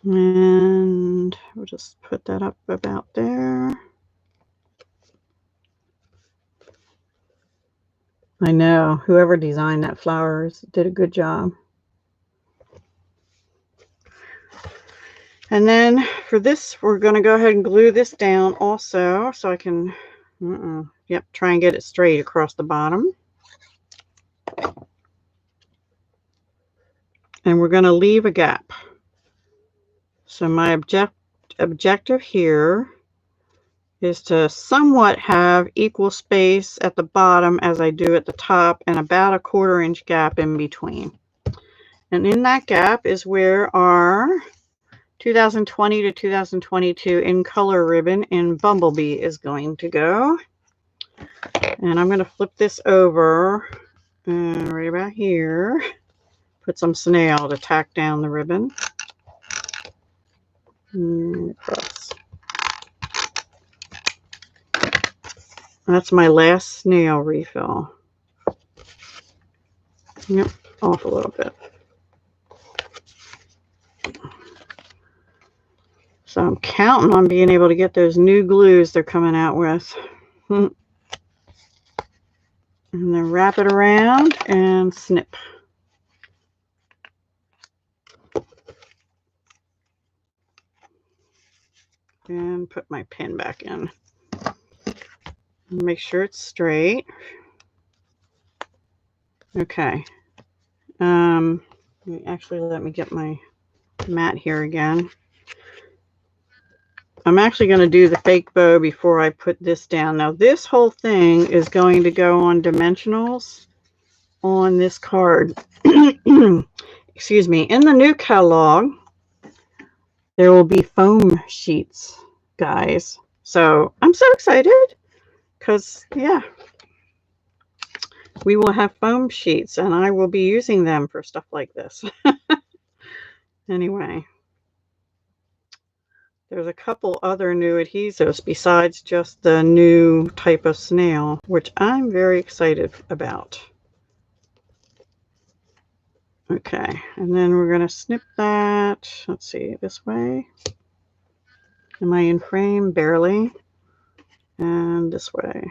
[SPEAKER 1] And we'll just put that up about there. I know, whoever designed that flowers did a good job. And then for this, we're going to go ahead and glue this down also, so I can, try and get it straight across the bottom. And we're going to leave a gap. So my objective here is to somewhat have equal space at the bottom as I do at the top, and about a 1/4 inch gap in between. And in that gap is where our 2020 to 2022 in color ribbon in Bumblebee is going to go. And I'm going to flip this over right about here. Put some snail to tack down the ribbon. Across. That's my last snail refill. Yep, off a little bit. So I'm counting on being able to get those new glues they're coming out with. And then wrap it around and snip. And put my pin back in. Make sure it's straight. Okay. Actually, let me get my mat here again. I'm actually going to do the fake bow before I put this down. Now, this whole thing is going to go on dimensionals on this card. Excuse me. In the new catalog, there will be foam sheets, guys. So I'm so excited because, yeah, we will have foam sheets and I will be using them for stuff like this. Anyway, there's a couple other new adhesives besides just the new type of snail, which I'm very excited about. Okay, and then we're going to snip that. Let's see, this way. Am I in frame? Barely. And this way.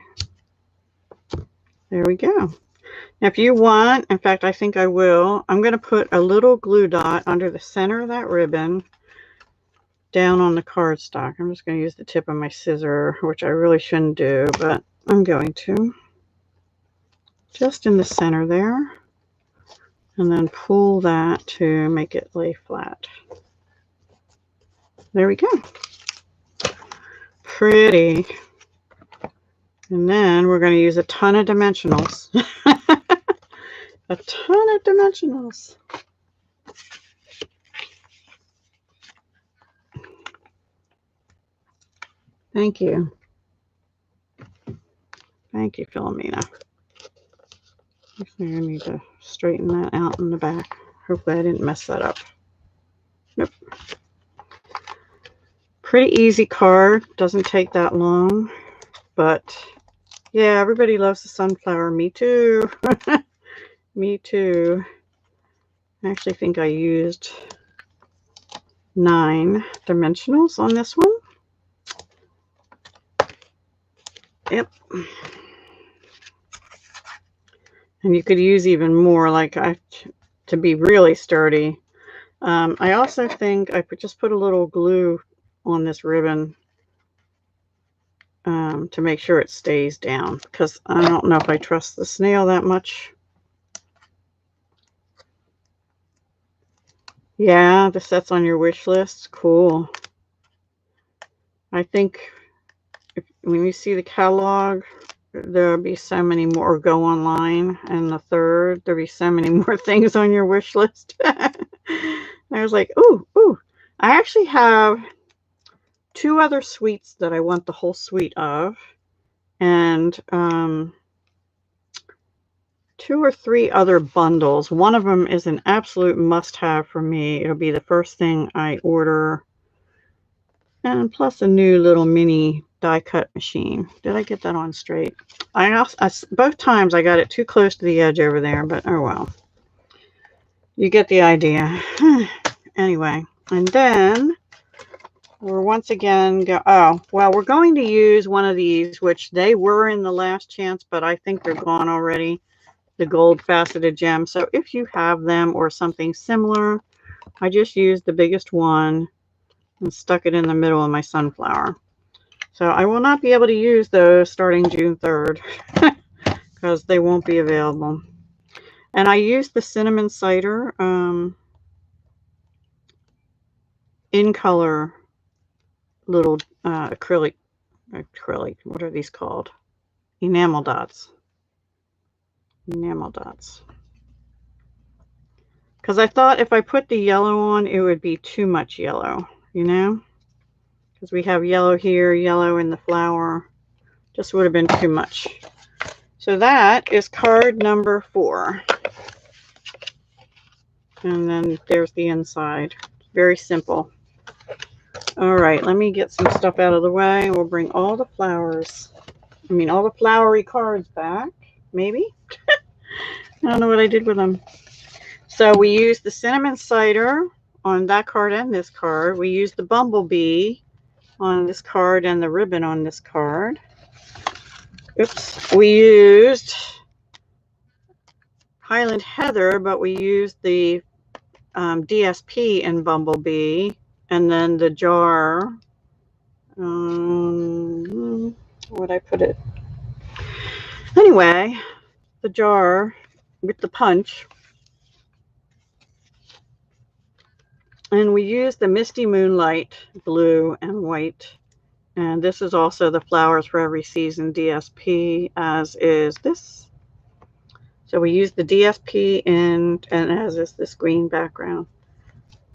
[SPEAKER 1] There we go. Now, if you want, in fact, I think I will, I'm going to put a little glue dot under the center of that ribbon down on the cardstock. I'm just going to use the tip of my scissor, which I really shouldn't do, but I'm going to. Just in the center there. And then pull that to make it lay flat. There we go. Pretty. And then we're going to use a ton of dimensionals. A ton of dimensionals. Thank you. Thank you, Philomena. Actually, I need to straighten that out in the back. Hopefully I didn't mess that up. Nope. Pretty easy card. Doesn't take that long. But, yeah, everybody loves the sunflower. Me too. Me too. I actually think I used 9 dimensionals on this one. Yep. And you could use even more, like to be really sturdy. I also think I just put a little glue on this ribbon to make sure it stays down, because I don't know if I trust the snail that much. Yeah, the set's on your wish list. Cool. I think when you see the catalog, there'll be so many more. Go online, and the third, there'll be so many more things on your wish list. I was like, ooh, ooh. I actually have 2 other suites that I want the whole suite of, and 2 or 3 other bundles. One of them is an absolute must-have for me. It'll be the first thing I order, and plus a new little mini die cut machine. Did I get that on straight? Both times I got it too close to the edge over there, but oh well. You get the idea. Anyway, and then we're once again we're going to use one of these, which they were in the last chance, but I think they're gone already. The gold faceted gem. So if you have them or something similar, I just used the biggest one and stuck it in the middle of my sunflower. So I will not be able to use those starting June 3rd because they won't be available. And I used the cinnamon cider in color little acrylic, what are these called? Enamel dots. Enamel dots. Because I thought if I put the yellow on, it would be too much yellow, you know? Because we have yellow here, yellow in the flower. Just would have been too much. So that is card number 4. And then there's the inside. Very simple. All right, let me get some stuff out of the way. We'll bring all the flowers, all the flowery cards back, maybe. I don't know what I did with them. So we used the cinnamon cider on that card and this card. We used the bumblebee on this card and the ribbon on this card. Oops. We used Highland Heather, but we used the DSP in bumblebee, and then the jar. Where'd I put it? Anyway, the jar with the punch. And we used the Misty Moonlight blue and white. And this is also the Flowers for Every Season DSP, as is this. So we used the DSP and as is this green background.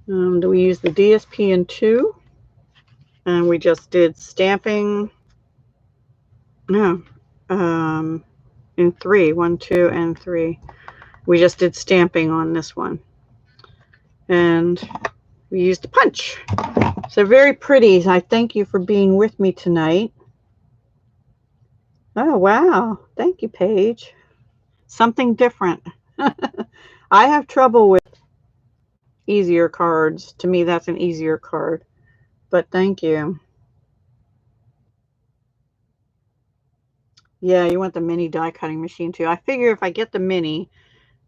[SPEAKER 1] We used the DSP in 2. And we just did stamping. No. In 3. 1, 2, and 3. We just did stamping on this one. And we used a punch. So very pretty. I thank you for being with me tonight. Oh, wow. Thank you, Paige. Something different. I have trouble with easier cards. To me, that's an easier card. But thank you. Yeah, you want the mini die cutting machine too. I figure if I get the mini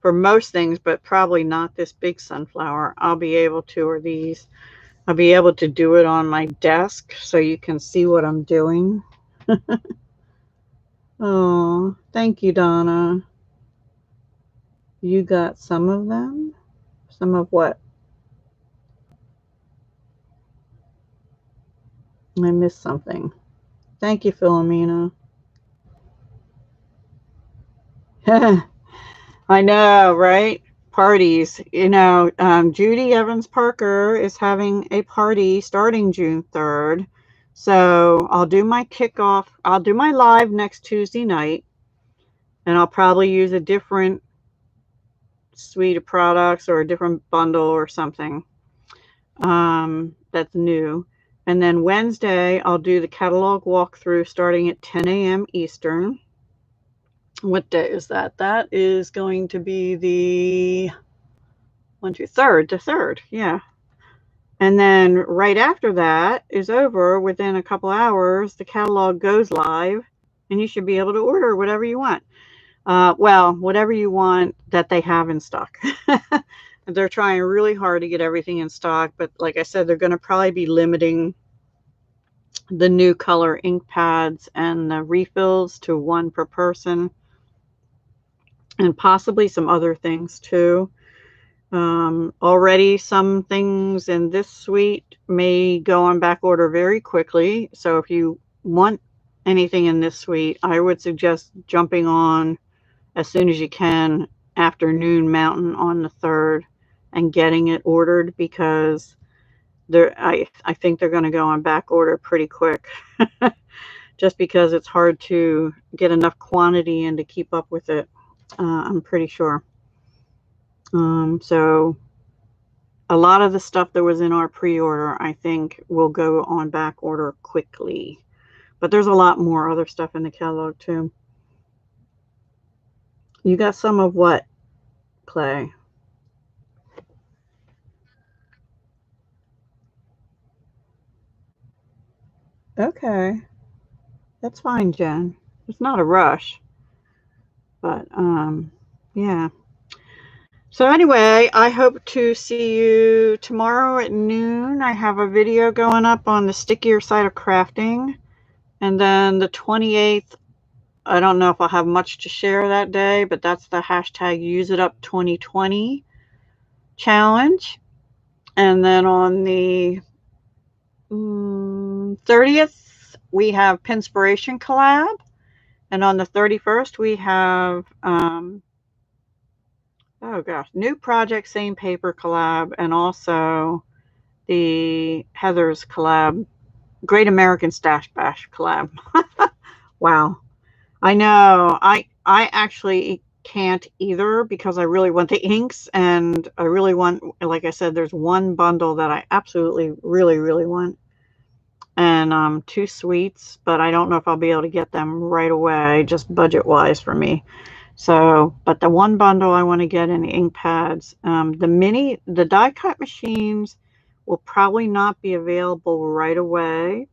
[SPEAKER 1] for most things, but probably not this big sunflower, I'll be able to, or these, I'll be able to do it on my desk so you can see what I'm doing. Oh, thank you, Donna. You got some of them? Some of what? I missed something. Thank you, Philomena. I know, right? Parties. Judy Evans Parker is having a party starting June 3rd. So I'll do my kickoff. I'll do my live next Tuesday night. And I'll probably use a different suite of products or a different bundle or something that's new. And then Wednesday, I'll do the catalog walkthrough starting at 10 a.m. Eastern. What day is that? That is going to be the 3rd, yeah. And then right after that is over, within a couple hours, the catalog goes live, and you should be able to order whatever you want. Well, whatever you want that they have in stock. They're trying really hard to get everything in stock, but like I said, they're going to probably be limiting the new color ink pads and the refills to 1 per person, and possibly some other things too. Already some things in this suite may go on back order very quickly. So if you want anything in this suite, I would suggest jumping on as soon as you can afternoon Mountain on the 3rd and getting it ordered, because I think they're going to go on back order pretty quick. Just because it's hard to get enough quantity and to keep up with it, I'm pretty sure. So a lot of the stuff that was in our pre-order, I think, will go on back order quickly. But there's a lot more other stuff in the catalog too. You got some of what, Clay? Okay. That's fine, Jen. It's not a rush. But yeah. So anyway, I hope to see you tomorrow at noon. I have a video going up on the stickier side of crafting. And then the 28th, I don't know if I'll have much to share that day, but that's the hashtag UseItUp2020 challenge. And then on the 30th, we have Pinspiration collab. And on the 31st, we have, oh gosh, new project, same paper collab, and also the Heather's collab, Great American Stash Bash collab. Wow. I know. I actually can't either, because I really want the inks, and I really want, like I said, there's one bundle that I absolutely really want, and 2 suites, but I don't know if I'll be able to get them right away, just budget wise for me. So, but the one bundle I want to get in the ink pads, the die cut machines will probably not be available right away.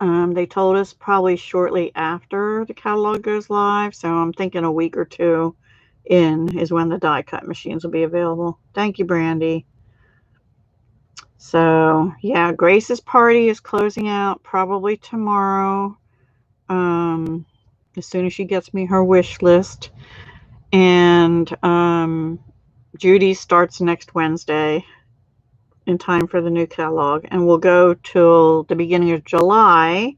[SPEAKER 1] They told us probably shortly after the catalog goes live, so I'm thinking a week or 2 in is when the die cut machines will be available. Thank you, Brandy. So yeah, Grace's party is closing out probably tomorrow, as soon as she gets me her wish list. And Judy starts next Wednesday in time for the new catalog, and we'll go till the beginning of July.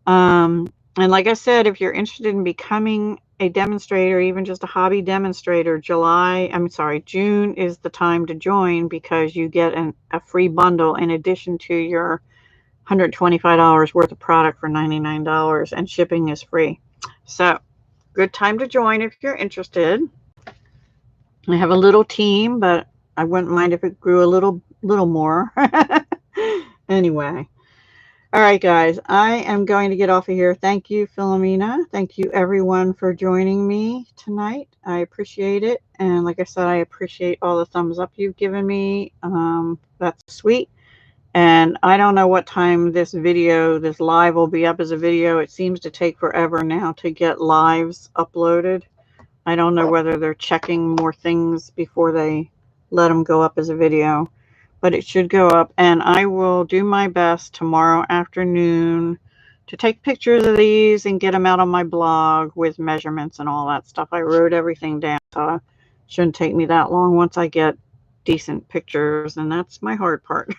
[SPEAKER 1] And like I said, if you're interested in becoming a demonstrator, even just a hobby demonstrator, June is the time to join, because you get a free bundle in addition to your $125 worth of product for $99, and shipping is free. So good time to join if you're interested. I have a little team, but I wouldn't mind if it grew a little more. Anyway. All right, guys, I am going to get off of here. Thank you, Philomena. Thank you, everyone, for joining me tonight. I appreciate it. And like I said, I appreciate all the thumbs up you've given me. That's sweet. And I don't know what time this live will be up as a video. It seems to take forever now to get lives uploaded. I don't know whether they're checking more things before they let them go up as a video, but it should go up, and I will do my best tomorrow afternoon to take pictures of these and get them out on my blog with measurements and all that stuff. I wrote everything down, so it shouldn't take me that long once I get decent pictures, and that's my hard part.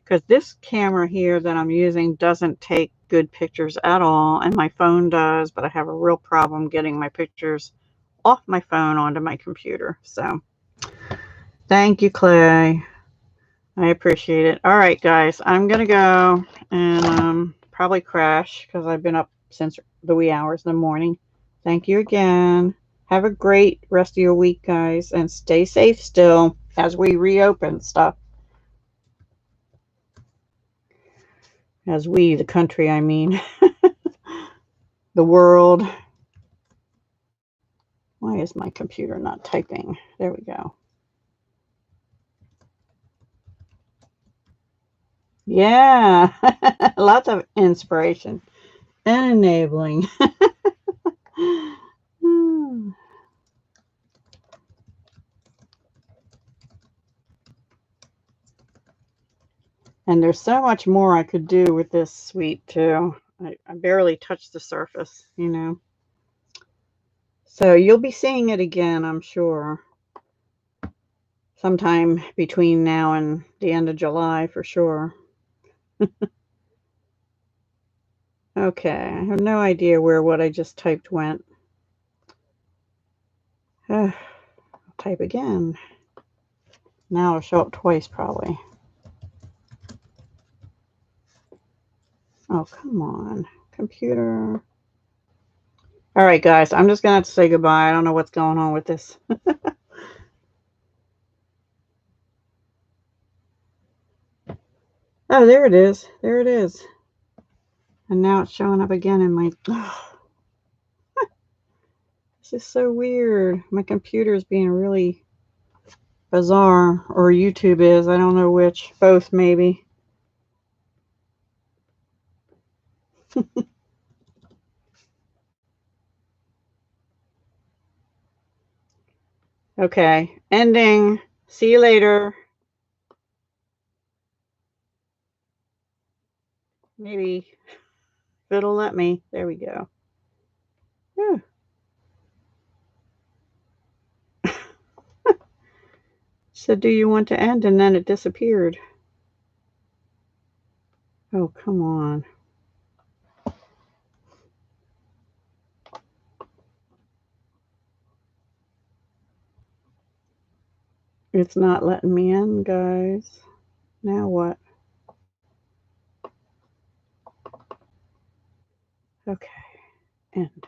[SPEAKER 1] Because this camera here that I'm using doesn't take good pictures at all, and my phone does, but I have a real problem getting my pictures off my phone onto my computer. So thank you, Clay. I appreciate it. All right, guys, I'm going to go and probably crash because I've been up since the wee hours in the morning. Thank you again. Have a great rest of your week, guys, and stay safe still as we reopen stuff. As we, the country, I mean. The world. Why is my computer not typing? There we go. Yeah. Lots of inspiration and enabling. And there's so much more I could do with this suite too. I barely touched the surface, you know. So you'll be seeing it again, I'm sure, sometime between now and the end of July for sure. Okay, I have no idea where what I just typed went. I'll type again. Now it'll show up twice probably. Oh, come on, computer. All right, guys, I'm just going to have to say goodbye. I don't know what's going on with this. Oh, there it is. There it is. And now it's showing up again in my... This is so weird. My computer is being really bizarre. Or YouTube is. I don't know which. Both, maybe. Okay. Ending. See you later. Maybe if it'll let me. There we go. Whew. So do you want to end? And then it disappeared. Oh, come on. It's not letting me in, guys. Now what? Okay. End.